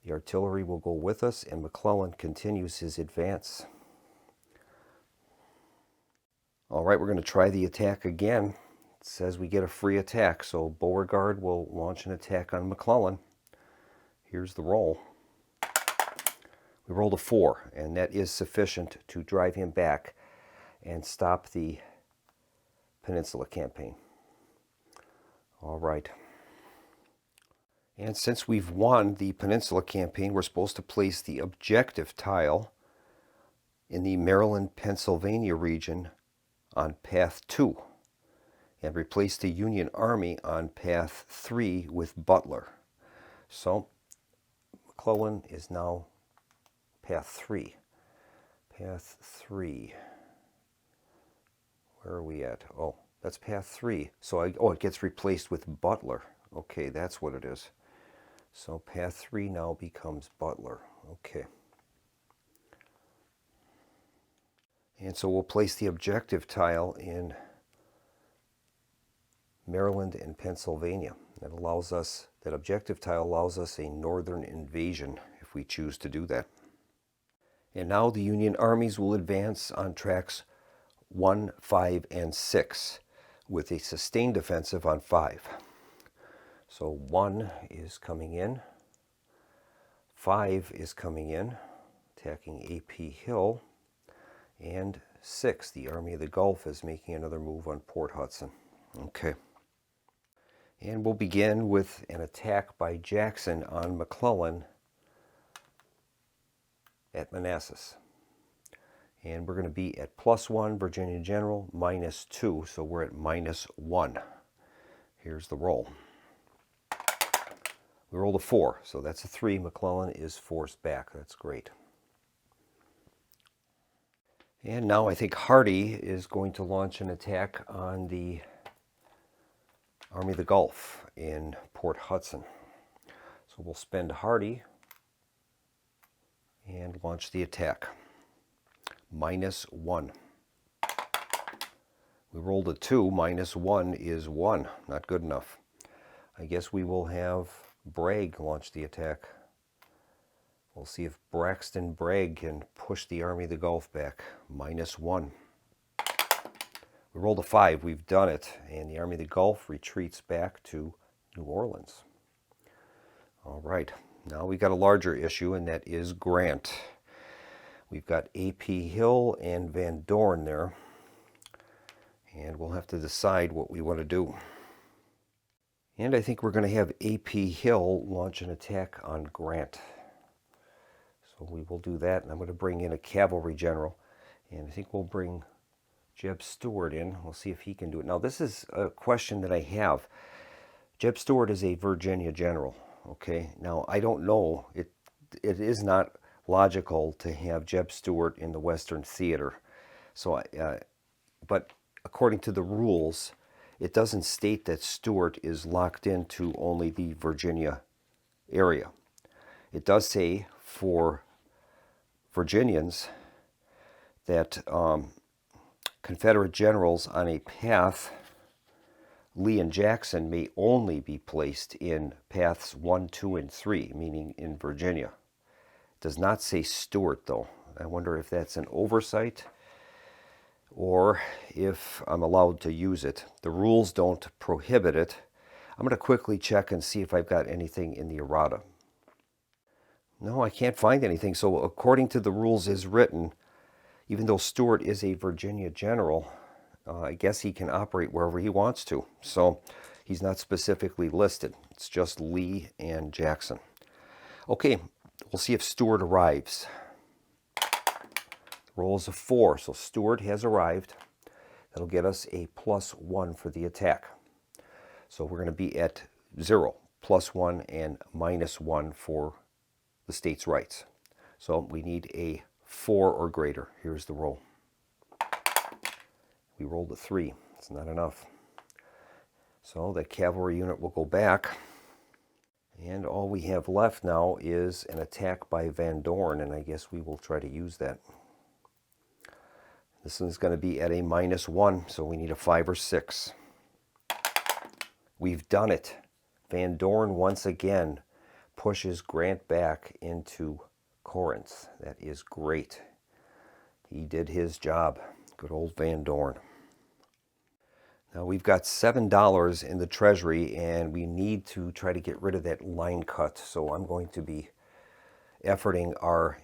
The artillery will go with us, and McClellan continues his advance. All right, we're going to try the attack again. It says we get a free attack, so Beauregard will launch an attack on McClellan. Here's the roll. We rolled a 4, and that is sufficient to drive him back and stop the Peninsula campaign. All right. And since we've won the Peninsula campaign, we're supposed to place the objective tile in the Maryland-Pennsylvania region on path 2 and replace the Union Army on path 3 with Butler. So McClellan is now path 3. Path 3. Where are we at? Oh, that's path 3. So it gets replaced with Butler. Okay, that's what it is. So path 3 now becomes Butler. Okay. And so we'll place the objective tile in Maryland and Pennsylvania. That objective tile allows us a northern invasion if we choose to do that. And now the Union armies will advance on tracks 1, 5, and 6 with a sustained offensive on 5. So 1 is coming in, 5 is coming in, attacking AP Hill, and 6, the Army of the Gulf, is making another move on Port Hudson. Okay. And we'll begin with an attack by Jackson on McClellan at Manassas. And we're going to be at +1, Virginia General, -2, so we're at -1. Here's the roll. We rolled a 4, so that's a 3. McClellan is forced back. That's great. And now I think Hardee is going to launch an attack on the Army of the Gulf in Port Hudson. So we'll spend Hardee and launch the attack. -1. We rolled a 2. -1 is 1. Not good enough. I guess we will have Bragg launch the attack. We'll see if Braxton Bragg can push the Army of the Gulf back. -1. We rolled a 5. We've done it. And the Army of the Gulf retreats back to New Orleans. All right. Now we've got a larger issue, and that is Grant. We've got A.P. Hill and Van Dorn there. And we'll have to decide what we want to do. And I think we're going to have A.P. Hill launch an attack on Grant. So we will do that. And I'm going to bring in a cavalry general. And I think we'll bring Jeb Stuart in. We'll see if he can do it. Now, this is a question that I have. Jeb Stuart is a Virginia general. Okay, now I don't know. It is not logical to have Jeb Stuart in the Western Theater. So, but according to the rules, it doesn't state that Stuart is locked into only the Virginia area. It does say for Virginians that Confederate generals on a path, Lee and Jackson, may only be placed in paths 1, 2, and 3, meaning in Virginia. It does not say Stuart, though. I wonder if that's an oversight or if I'm allowed to use it. The rules don't prohibit it. I'm going to quickly check and see if I've got anything in the errata. No, I can't find anything. So according to the rules as written, even though Stuart is a Virginia general, I guess he can operate wherever he wants to. So he's not specifically listed. It's just Lee and Jackson. Okay, we'll see if Stuart arrives. The roll is a 4, so Stuart has arrived. That'll get us a +1 for the attack. So we're going to be at 0, +1, and -1 for the state's rights. So we need a 4 or greater. Here's the roll. We rolled a 3. It's not enough. So that cavalry unit will go back. And all we have left now is an attack by Van Dorn, and I guess we will try to use that. This one's going to be at a -1, so we need a 5 or 6. We've done it. Van Dorn once again pushes Grant back into Corinth. That is great. He did his job. Good old Van Dorn. Now we've got $7 in the treasury, and we need to try to get rid of that line cut. So I'm going to be efforting our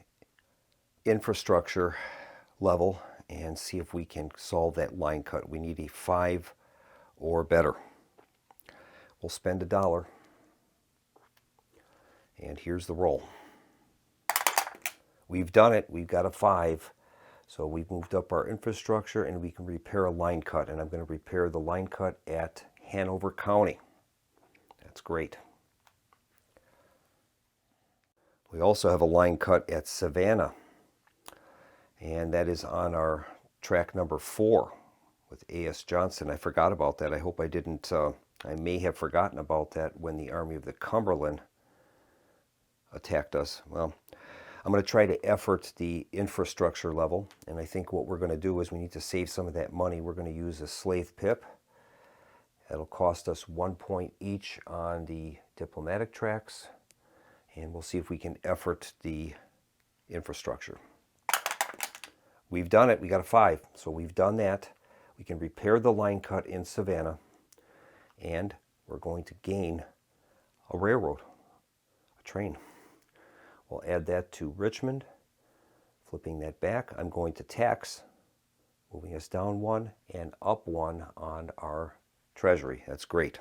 infrastructure level and see if we can solve that line cut. We need a 5 or better. We'll spend $1. And here's the roll. We've done it. We've got a 5. So we've moved up our infrastructure, and we can repair a line cut. And I'm going to repair the line cut at Hanover County. That's great. We also have a line cut at Savannah. And that is on our track number 4 with A.S. Johnson. I forgot about that. I hope I didn't. I may have forgotten about that when the Army of the Cumberland attacked us. Well, I'm going to try to effort the infrastructure level, and I think what we're going to do is we need to save some of that money. We're going to use a slave pip. That'll cost us 1 point each on the diplomatic tracks, and we'll see if we can effort the infrastructure. We've done it. We got a 5, so we've done that. We can repair the line cut in Savannah, and we're going to gain a railroad, a train. We'll add that to Richmond, flipping that back. I'm going to tax, moving us down 1 and up 1 on our treasury. That's great.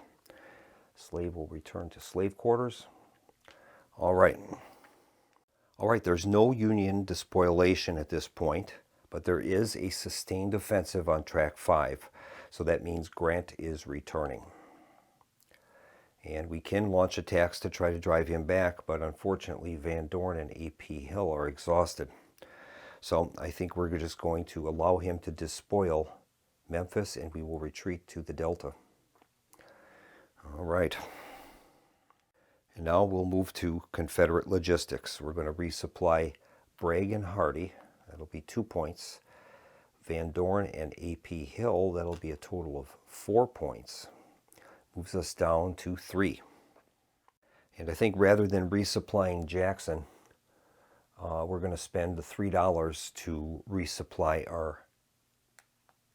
Slave will return to slave quarters. All right. All right, there's no Union despoliation at this point, but there is a sustained offensive on track 5. So that means Grant is returning. And we can launch attacks to try to drive him back, but unfortunately Van Dorn and A.P. Hill are exhausted. So I think we're just going to allow him to despoil Memphis, and we will retreat to the Delta. All right. And now we'll move to Confederate logistics. We're going to resupply Bragg and Hardee. That'll be 2 points. Van Dorn and A.P. Hill, that'll be a total of 4 points. Moves us down to 3. And I think rather than resupplying Jackson, we're going to spend the $3 to resupply our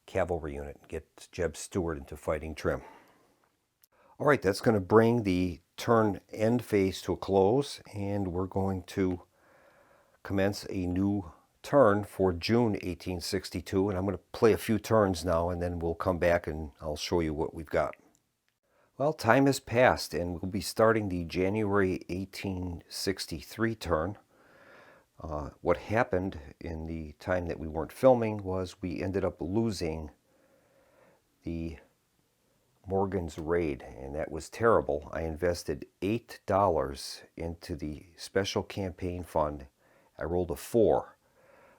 cavalry unit, get Jeb Stuart into fighting trim. All right, that's going to bring the turn end phase to a close, and we're going to commence a new turn for June 1862, and I'm going to play a few turns now, and then we'll come back and I'll show you what we've got. Well, time has passed, and we'll be starting the January 1863 turn. What happened in the time that we weren't filming was we ended up losing the Morgan's raid, and that was terrible. I invested $8 into the special campaign fund. I rolled a 4,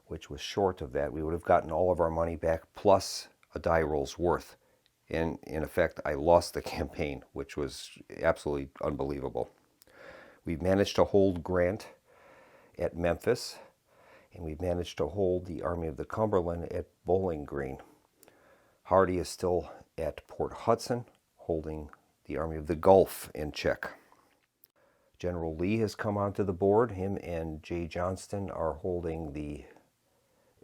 which was short of that. We would have gotten all of our money back plus a die roll's worth. And in effect, I lost the campaign, which was absolutely unbelievable. We've managed to hold Grant at Memphis, and we've managed to hold the Army of the Cumberland at Bowling Green. Hardee is still at Port Hudson, holding the Army of the Gulf in check. General Lee has come onto the board. Him and Jay Johnston are holding the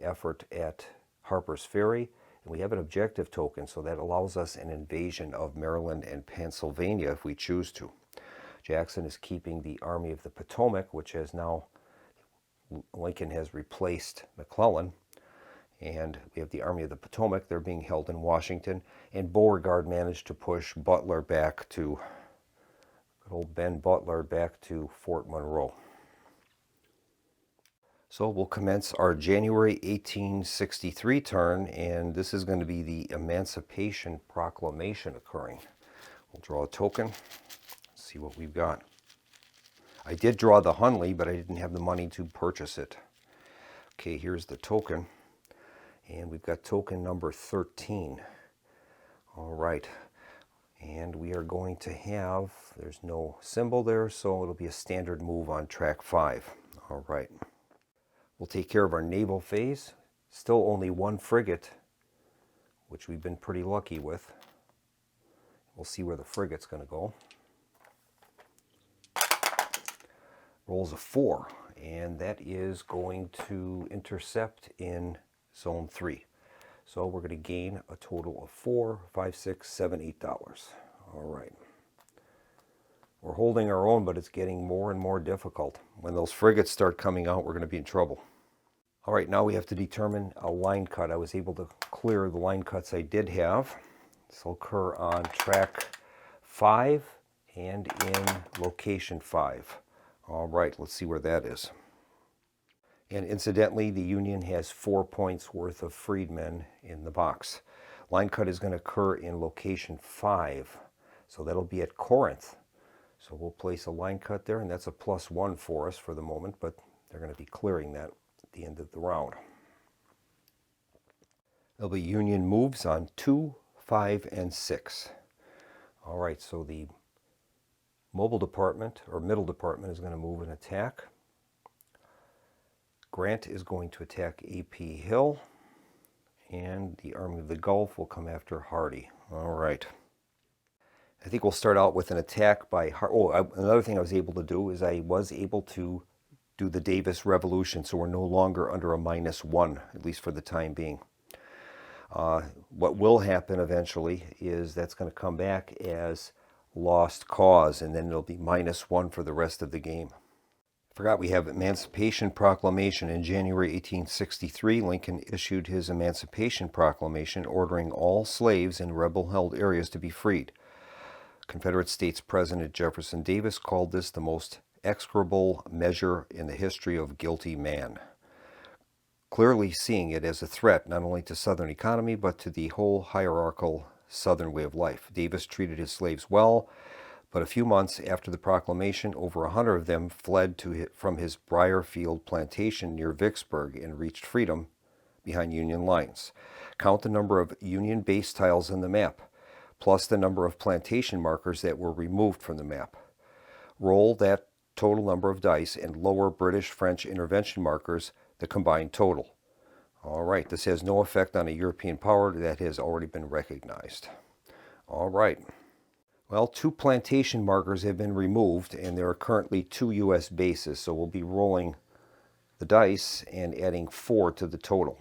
effort at Harper's Ferry. And we have an objective token, so that allows us an invasion of Maryland and Pennsylvania if we choose to. Jackson is keeping the Army of the Potomac, which has now, Lincoln has replaced McClellan. And we have the Army of the Potomac. They're being held in Washington. And Beauregard managed to push Butler back to, good old Ben Butler, back to Fort Monroe. So we'll commence our January 1863 turn, and this is going to be the Emancipation Proclamation occurring. We'll draw a token, see what we've got. I did draw the Hunley, but I didn't have the money to purchase it. Okay, here's the token, and we've got token number 13. All right, and we are going to have, there's no symbol there, so it'll be a standard move on track 5. All right. We'll take care of our naval phase. Still only 1 frigate, which we've been pretty lucky with. We'll see where the frigate's going to go. Rolls a 4, and that is going to intercept in zone 3. So we're going to gain a total of $4, $5, $6, $7, $8. All right. We're holding our own, but it's getting more and more difficult. When those frigates start coming out, we're going to be in trouble. All right, now we have to determine a line cut. I was able to clear the line cuts I did have. This will occur on track 5 and in location 5. All right, let's see where that is. And incidentally, the Union has 4 points worth of freedmen in the box. Line cut is going to occur in location 5, so that'll be at Corinth. So we'll place a line cut there, and that's a +1 for us for the moment, but they're going to be clearing that at the end of the round. There'll be Union moves on 2, 5, and 6. All right, so the mobile department, or middle department, is going to move and attack. Grant is going to attack A.P. Hill, and the Army of the Gulf will come after Hardee. All right. I think we'll start out with an attack by another thing I was able to do is I was able to do the Davis Revolution, so we're no longer under a -1, at least for the time being. What will happen eventually is that's going to come back as lost cause, and then it'll be -1 for the rest of the game. I forgot we have Emancipation Proclamation. In January 1863, Lincoln issued his Emancipation Proclamation ordering all slaves in rebel-held areas to be freed. Confederate States President Jefferson Davis called this the most execrable measure in the history of guilty man, clearly seeing it as a threat not only to Southern economy but to the whole hierarchical Southern way of life. Davis treated his slaves well, but a few months after the proclamation, over 100 of them fled from his Briarfield plantation near Vicksburg and reached freedom behind Union lines. Count the number of Union base tiles on the map, plus the number of plantation markers that were removed from the map. Roll that total number of dice and lower British-French intervention markers, the combined total. All right, this has no effect on a European power that has already been recognized. All right. Well, 2 plantation markers have been removed, and there are currently 2 U.S. bases, so we'll be rolling the dice and adding 4 to the total.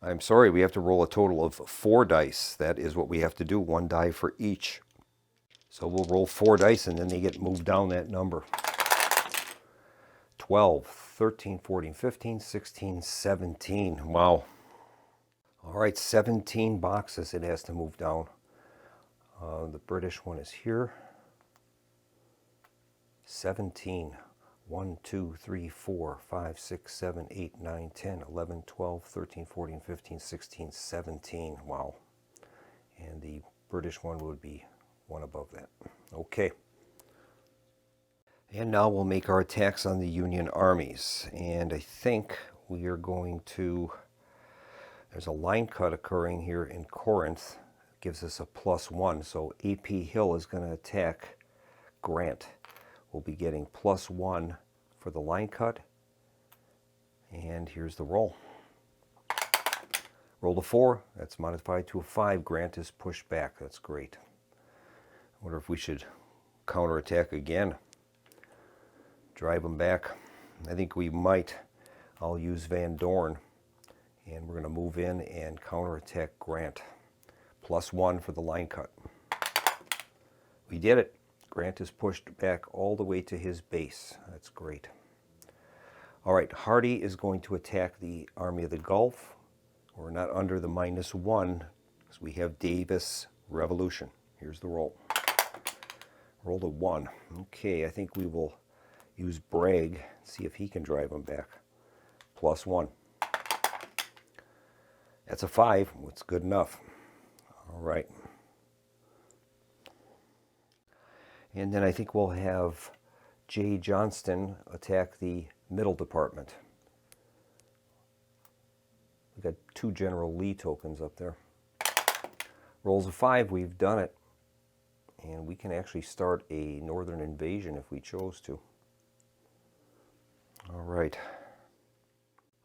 I'm sorry, we have to roll a total of 4 dice. That is what we have to do, 1 die for each. So we'll roll 4 dice and then they get moved down that number. 12, 13, 14, 15, 16, 17. Wow. All right, 17 boxes it has to move down. The British one is here. 17. 1, 2, 3, 4, 5, 6, 7, 8, 9, 10, 11, 12, 13, 14, 15, 16, 17. Wow. And the British one would be one above that. Okay. And now we'll make our attacks on the Union armies. And I think we are going to... There's a line cut occurring here in Corinth. It gives us a +1. So A.P. Hill is going to attack Grant. We'll be getting +1 for the line cut. And here's the roll. Roll a 4. That's modified to a 5. Grant is pushed back. That's great. I wonder if we should counterattack again. Drive them back. I think we might. I'll use Van Dorn. And we're going to move in and counterattack Grant. +1 for the line cut. We did it. Grant is pushed back all the way to his base. That's great. All right, Hardee is going to attack the Army of the Gulf. We're not under the -1 because we have Davis Revolution. Here's the roll. Rolled a 1. Okay, I think we will use Bragg, see if he can drive them back. +1. That's a 5. It's good enough. All right. And then I think we'll have J. Johnston attack the Middle Department. We've got 2 General Lee tokens up there. Rolls a 5. We've done it. And we can actually start a northern invasion if we chose to. All right.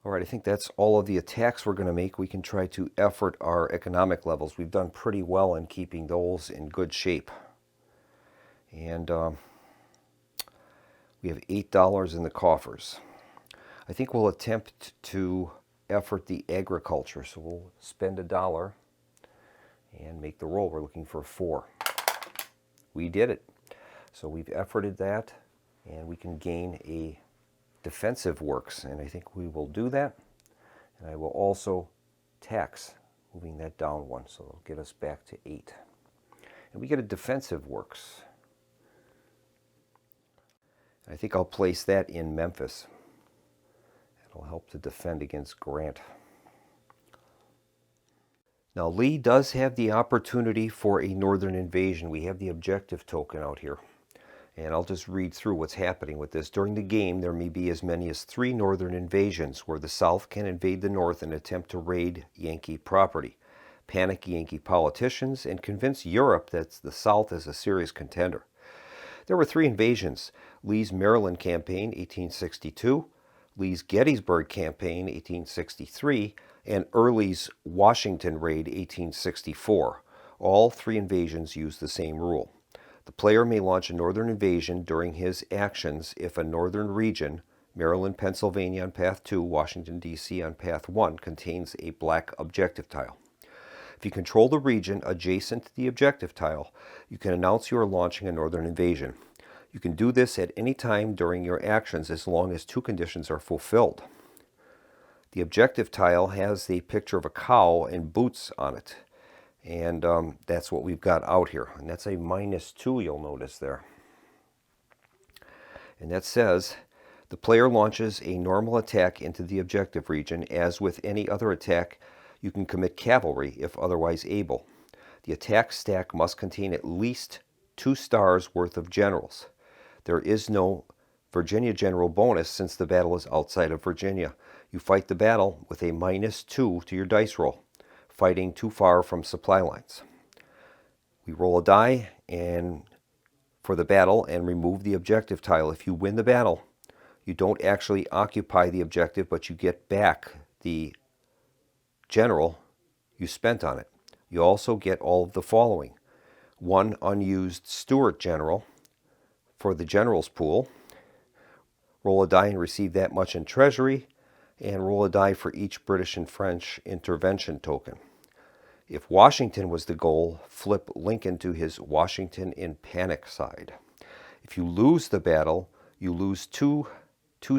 All right, I think that's all of the attacks we're going to make. We can try to effort our economic levels. We've done pretty well in keeping those in good shape. And we have $8 in the coffers. I think we'll attempt to effort the agriculture. So we'll spend $1 and make the roll. We're looking for a 4. We did it. So we've efforted that, and we can gain a defensive works, and I think we will do that. And I will also tax, moving that down 1, so it'll get us back to 8. And we get a defensive works. I think I'll place that in Memphis. It'll help to defend against Grant. Now Lee does have the opportunity for a northern invasion. We have the objective token out here. And I'll just read through what's happening with this. During the game, there may be as many as 3 northern invasions where the South can invade the North and attempt to raid Yankee property, panic Yankee politicians, and convince Europe that the South is a serious contender. There were 3 invasions: Lee's Maryland campaign, 1862, Lee's Gettysburg campaign, 1863, and Early's Washington raid, 1864. All 3 invasions used the same rule. The player may launch a northern invasion during his actions if a northern region, Maryland, Pennsylvania on path 2, Washington, D.C. on path 1, contains a black objective tile. If you control the region adjacent to the objective tile, you can announce you are launching a northern invasion. You can do this at any time during your actions as long as 2 conditions are fulfilled. The objective tile has the picture of a cow and boots on it. And that's what we've got out here. And that's a -2, you'll notice there. And that says, the player launches a normal attack into the objective region. As with any other attack, you can commit cavalry if otherwise able. The attack stack must contain at least 2 stars worth of generals. There is no Virginia general bonus since the battle is outside of Virginia. You fight the battle with a -2 to your dice roll, fighting too far from supply lines. We roll a die and for the battle and remove the objective tile. If you win the battle, you don't actually occupy the objective, but you get back the general you spent on it. You also get all of the following: 1 unused Stuart general for the general's pool. Roll a die and receive that much in treasury. and roll a die for each British and French intervention token. If Washington was the goal, flip Lincoln to his Washington in panic side. If you lose the battle, you lose two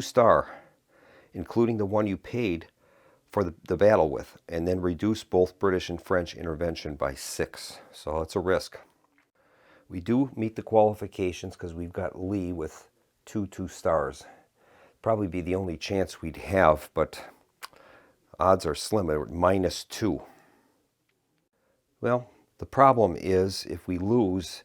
star, including the one you paid for the battle with, and then reduce both British and French intervention by 6. So it's a risk. We do meet the qualifications because we've got Lee with two stars. Probably be the only chance we'd have, but odds are slim at -2. Well, the problem is if we lose,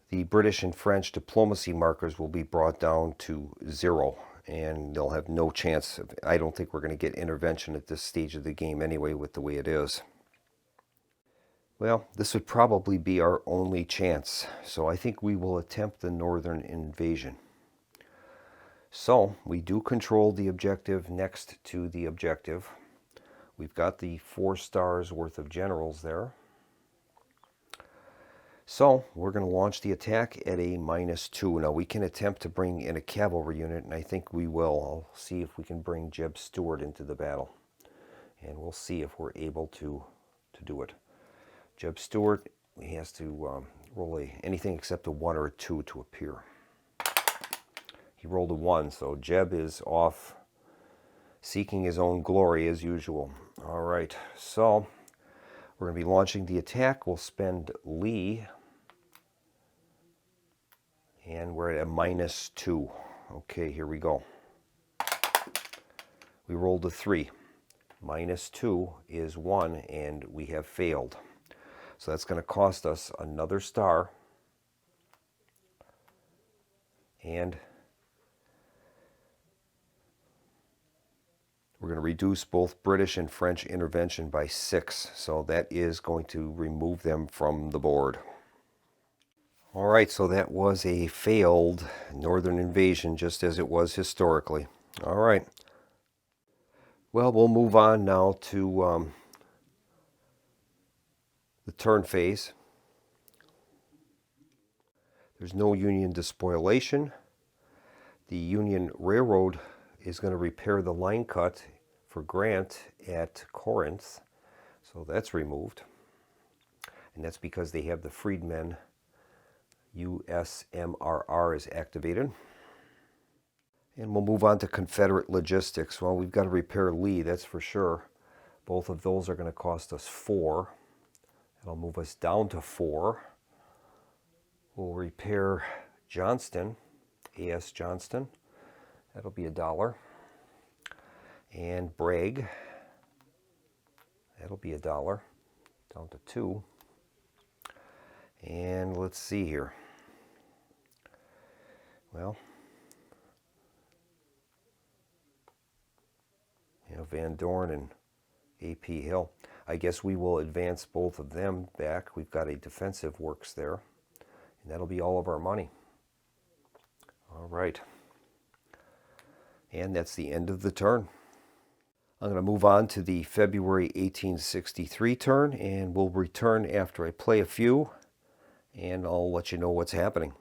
the British and French diplomacy markers will be brought down to 0, and they'll have no chance. I don't think we're going to get intervention at this stage of the game anyway with the way it is. Well, this would probably be our only chance, so I think we will attempt the northern invasion. So we do control the objective next to the objective. We've got the 4 stars worth of generals there. So we're going to launch the attack at a -2. Now we can attempt to bring in a cavalry unit, and I think we will. I'll see if we can bring Jeb Stuart into the battle, and we'll see if we're able to do it. Jeb Stuart, he has to roll anything except a 1 or a 2 to appear. He rolled a 1, so Jeb is off seeking his own glory as usual. All right, so we're going to be launching the attack. We'll spend Lee, and we're at a -2. Okay, here we go. We rolled a 3. -2 is 1, and we have failed. So that's going to cost us another star. And we're going to reduce both British and French intervention by 6. So that is going to remove them from the board. All right, so that was a failed northern invasion, just as it was historically. All right. Well, we'll move on now to the turn phase. There's no Union despoilation. The Union Railroad is going to repair the line cut for Grant at Corinth. So that's removed. And that's because they have the freedmen. USMRR is activated. And we'll move on to Confederate logistics. Well, we've got to repair Lee, that's for sure. Both of those are going to cost us 4. That'll move us down to 4. We'll repair Johnston, A.S. Johnston. That'll be $1. And Bragg, that'll be $1, down to 2. And let's see here. Well, Van Dorn and A.P. Hill. I guess we will advance both of them back. We've got a defensive works there, and that'll be all of our money. All right. And that's the end of the turn. I'm going to move on to the February 1863 turn, and we'll return after I play a few, and I'll let you know what's happening.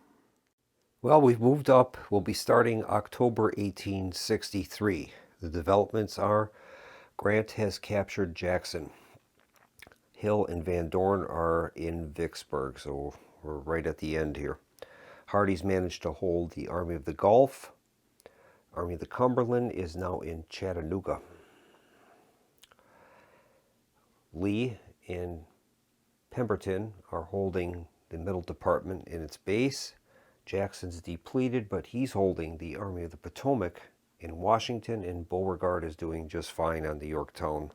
Well, we've moved up. We'll be starting October 1863. The developments are Grant has captured Jackson. Hill and Van Dorn are in Vicksburg, so we're right at the end here. Hardee's managed to hold the Army of the Gulf. Army of the Cumberland is now in Chattanooga. Lee and Pemberton are holding the Middle Department in its base. Jackson's depleted, but he's holding the Army of the Potomac in Washington, and Beauregard is doing just fine on the Yorktown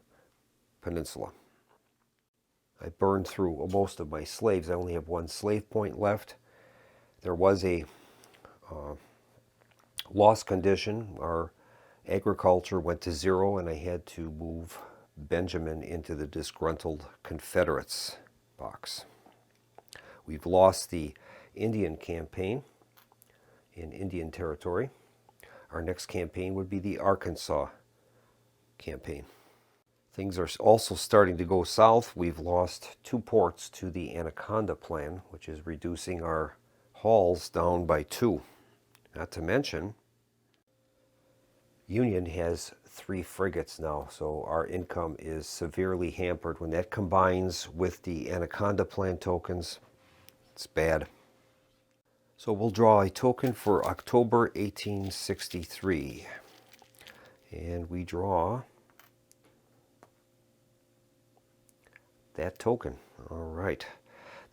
Peninsula. I burned through most of my slaves. I only have 1 slave point left. There was a loss condition. Our agriculture went to 0, and I had to move Benjamin into the disgruntled Confederates box. We've lost the Indian campaign in Indian Territory. Our next campaign would be the Arkansas campaign. Things are also starting to go south. We've lost 2 ports to the Anaconda Plan, which is reducing our hauls down by 2. Not to mention, Union has 3 frigates now, so our income is severely hampered. When that combines with the Anaconda Plan tokens, it's bad. So we'll draw a token for October 1863. And we draw that token. All right.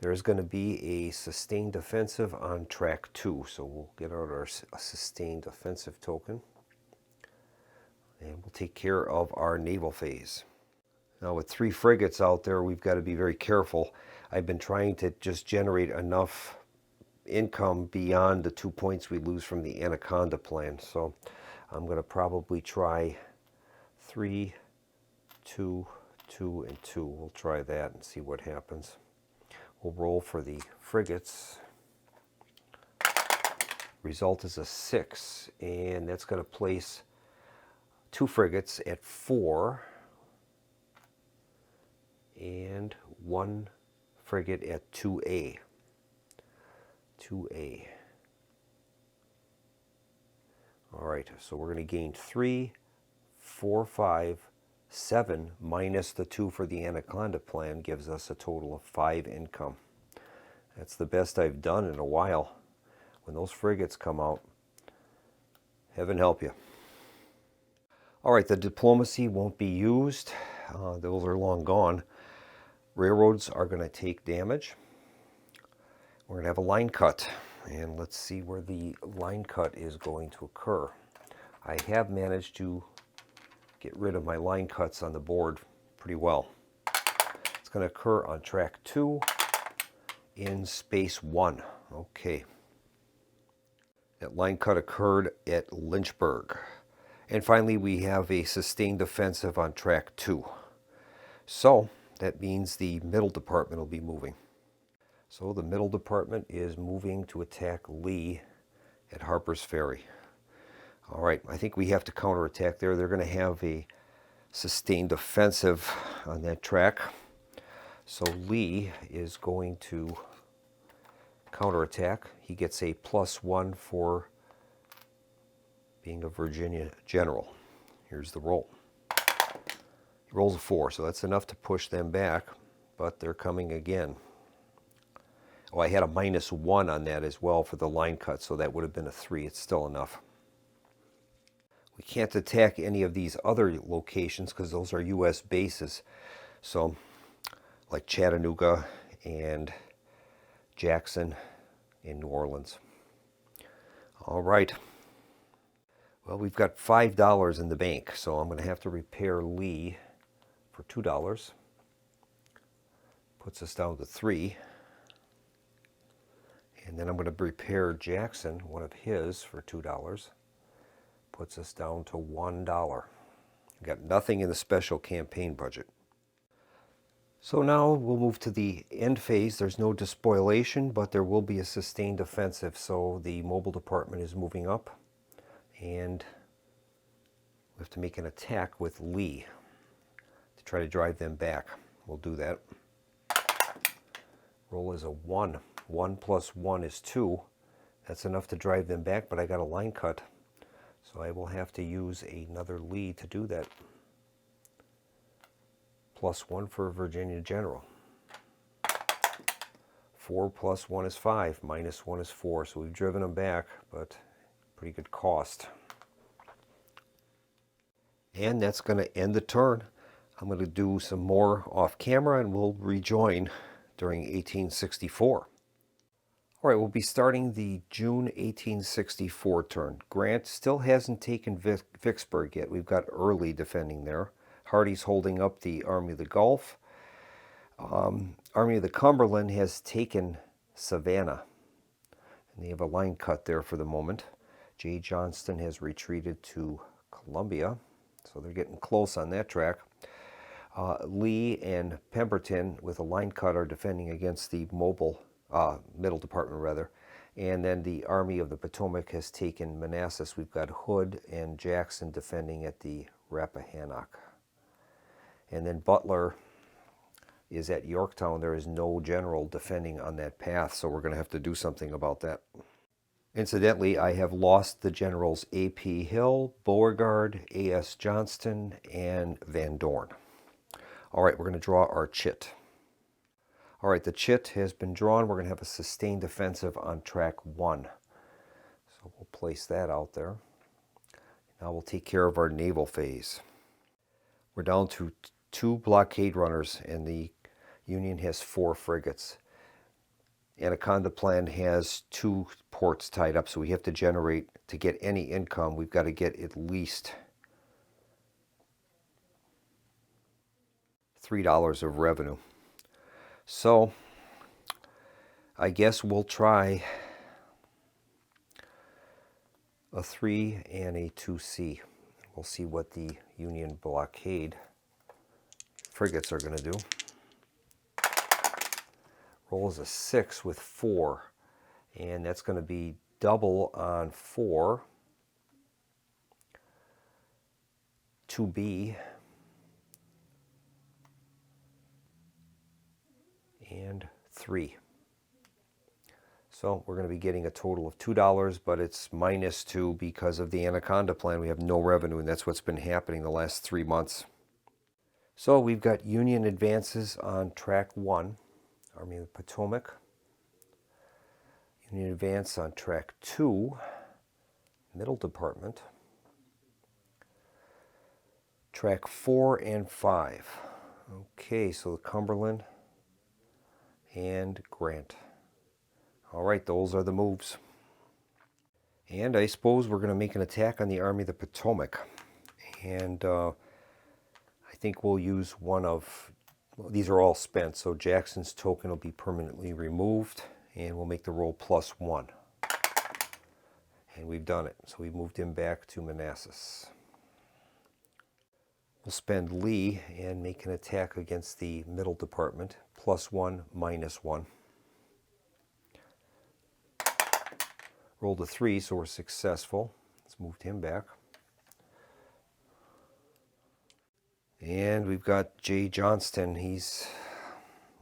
There's going to be a sustained offensive on track 2. So we'll get out our sustained offensive token. And we'll take care of our naval phase. Now with 3 frigates out there, we've got to be very careful. I've been trying to just generate enough income beyond the 2 points we lose from the Anaconda Plan. So I'm going to probably try 3, 2, 2, and 2. We'll try that and see what happens. We'll roll for the frigates. Result is a 6, and that's going to place 2 frigates at 4 and 1 frigate at 2A. 2A. All right, so we're going to gain 3, 4, 5, 7 minus the 2 for the Anaconda Plan gives us a total of 5 income. That's the best I've done in a while. When those frigates come out, heaven help you. All right, the diplomacy won't be used. Those are long gone. Railroads are going to take damage. We're going to have a line cut, and let's see where the line cut is going to occur. I have managed to get rid of my line cuts on the board pretty well. It's going to occur on track 2 in space 1. Okay. That line cut occurred at Lynchburg. And finally, we have a sustained offensive on track 2. So that means the middle department will be moving. So the middle department is moving to attack Lee at Harper's Ferry. All right, I think we have to counterattack there. They're going to have a sustained offensive on that track. So Lee is going to counterattack. He gets a +1 for being a Virginia general. Here's the roll. He rolls a 4, so that's enough to push them back, but they're coming again. Oh, I had a -1 on that as well for the line cut, so that would have been a 3. It's still enough. We can't attack any of these other locations because those are U.S. bases. So, like Chattanooga and Jackson and New Orleans. All right. Well, we've got $5 in the bank, so I'm going to have to repair Lee for $2. Puts us down to 3. And then I'm going to repair Jackson, one of his, for $2. Puts us down to $1. Got nothing in the special campaign budget. So now we'll move to the end phase. There's no despoilation, but there will be a sustained offensive. So the mobile department is moving up, and we have to make an attack with Lee to try to drive them back. We'll do that. Roll is a 1. 1 + 1 is 2. That's enough to drive them back, but I got a line cut. So I will have to use another Lee to do that. +1 for Virginia General. 4 + 1 is 5. -1 is 4. So we've driven them back, but pretty good cost. And that's going to end the turn. I'm going to do some more off camera, and we'll rejoin during 1864. All right, we'll be starting the June 1864 turn. Grant still hasn't taken Vicksburg yet. We've got Early defending there. Hardee's holding up the Army of the Gulf. Army of the Cumberland has taken Savannah, and they have a line cut there for the moment. J. Johnston has retreated to Columbia, so they're getting close on that track. Lee and Pemberton, with a line cut, are defending against the middle department, rather. And then the Army of the Potomac has taken Manassas. We've got Hood and Jackson defending at the Rappahannock. And then Butler is at Yorktown. There is no general defending on that path, so we're going to have to do something about that. Incidentally, I have lost the generals A.P. Hill, Beauregard, A.S. Johnston, and Van Dorn. All right, we're going to draw our chit. All right, the chit has been drawn. We're going to have a sustained defensive on track 1. So we'll place that out there. Now we'll take care of our naval phase. We're down to 2 blockade runners, and the Union has 4 frigates. Anaconda Plan has 2 ports tied up, so we have to generate, to get any income, we've got to get at least $3 of revenue. So I guess we'll try a 3 and a 2C. We'll see what the Union blockade frigates are going to do. Rolls a 6 with 4, and that's going to be double on 4, 2B, and 3. So we're going to be getting a total of $2, but it's -2 because of the Anaconda Plan. We have no revenue, and that's what's been happening the last 3 months. So we've got Union advances on track 1, Army of the Potomac. Union advance on track 2, Middle Department. Track 4 and 5. Okay, so the Cumberland and Grant. All right, those are the moves. And I suppose we're going to make an attack on the Army of the Potomac. And I think we'll use one of, well, these are all spent, so Jackson's token will be permanently removed, and we'll make the roll +1. And we've done it. So we've moved him back to Manassas. We'll spend Lee and make an attack against the Middle Department. +1, -1. Rolled a 3, so we're successful. Let's move him back. And we've got J. Johnston. He's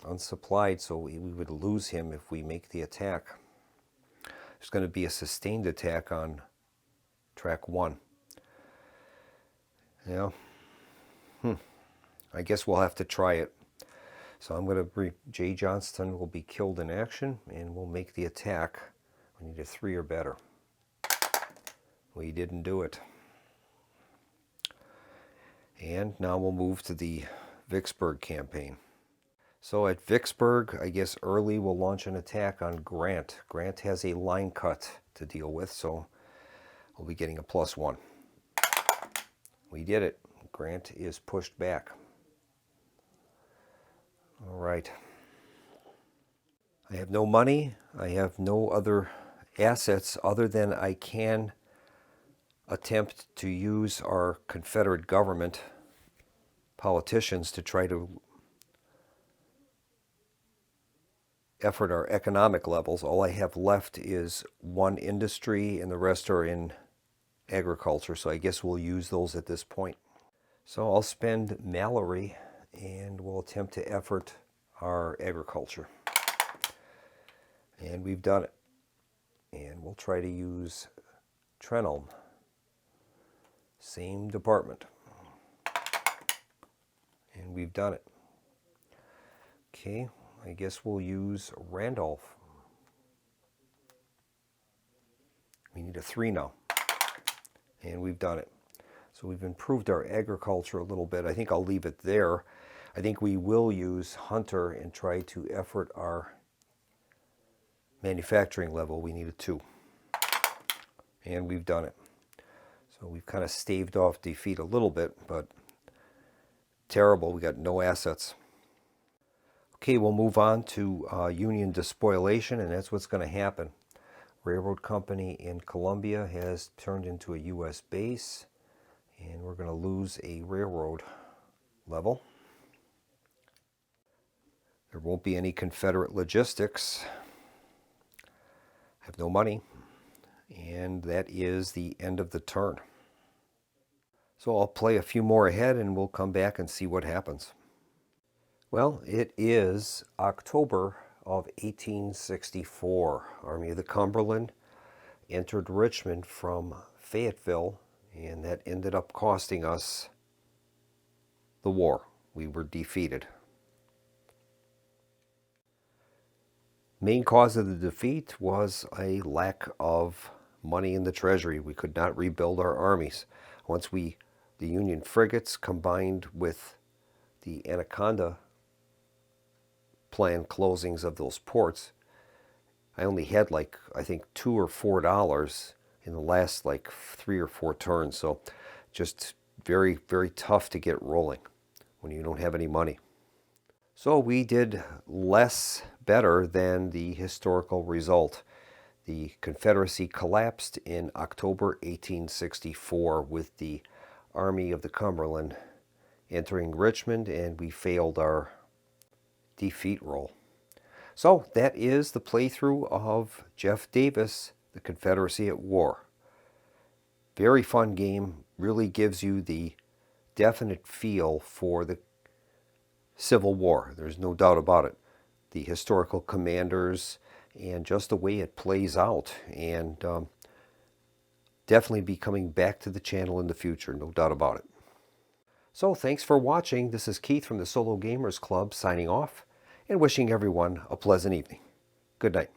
unsupplied, so we would lose him if we make the attack. There's going to be a sustained attack on track 1. Yeah. I guess we'll have to try it. So I'm going to J. Johnston will be killed in action, and we'll make the attack. We need a 3 or better. We didn't do it. And now we'll move to the Vicksburg campaign. So at Vicksburg, I guess Early will launch an attack on Grant. Grant has a line cut to deal with, so we'll be getting a +1. We did it. Grant is pushed back. All right. I have no money. I have no other assets other than I can attempt to use our Confederate government politicians to try to effort our economic levels. All I have left is 1 industry, and the rest are in agriculture, so I guess we'll use those at this point. So I'll spend Mallory, and we'll attempt to effort our agriculture. And we've done it. And we'll try to use Trenholm. Same department. And we've done it. Okay, I guess we'll use Randolph. We need a 3 now. And we've done it. So we've improved our agriculture a little bit. I think I'll leave it there. I think we will use Hunter and try to effort our manufacturing level. We need a 2. And we've done it. So we've kind of staved off defeat a little bit, but terrible. We got no assets. Okay, we'll move on to Union despoilation, and that's what's going to happen. Railroad Company in Columbia has turned into a U.S. base, and we're going to lose a railroad level. There won't be any Confederate logistics. Have no money, and that is the end of the turn. So I'll play a few more ahead, and we'll come back and see what happens. Well, it is October of 1864. Army of the Cumberland entered Richmond from Fayetteville, and that ended up costing us the war. We were defeated. Main cause of the defeat was a lack of money in the treasury. We could not rebuild our armies. Once the Union frigates combined with the Anaconda plan closings of those ports, I only had like, I think, $2 or $4 in the last like 3 or 4 turns. So just very, very tough to get rolling when you don't have any money. So we did less better than the historical result. The Confederacy collapsed in October 1864 with the Army of the Cumberland entering Richmond, and we failed our defeat roll. So that is the playthrough of Jeff Davis, The Confederacy at War. Very fun game, really gives you the definite feel for the Civil War. There's no doubt about it. The historical commanders and just the way it plays out, and definitely be coming back to the channel in the future, no doubt about it. So thanks for watching. This is Keith from the Solo Gamers Club signing off and wishing everyone a pleasant evening. Good night.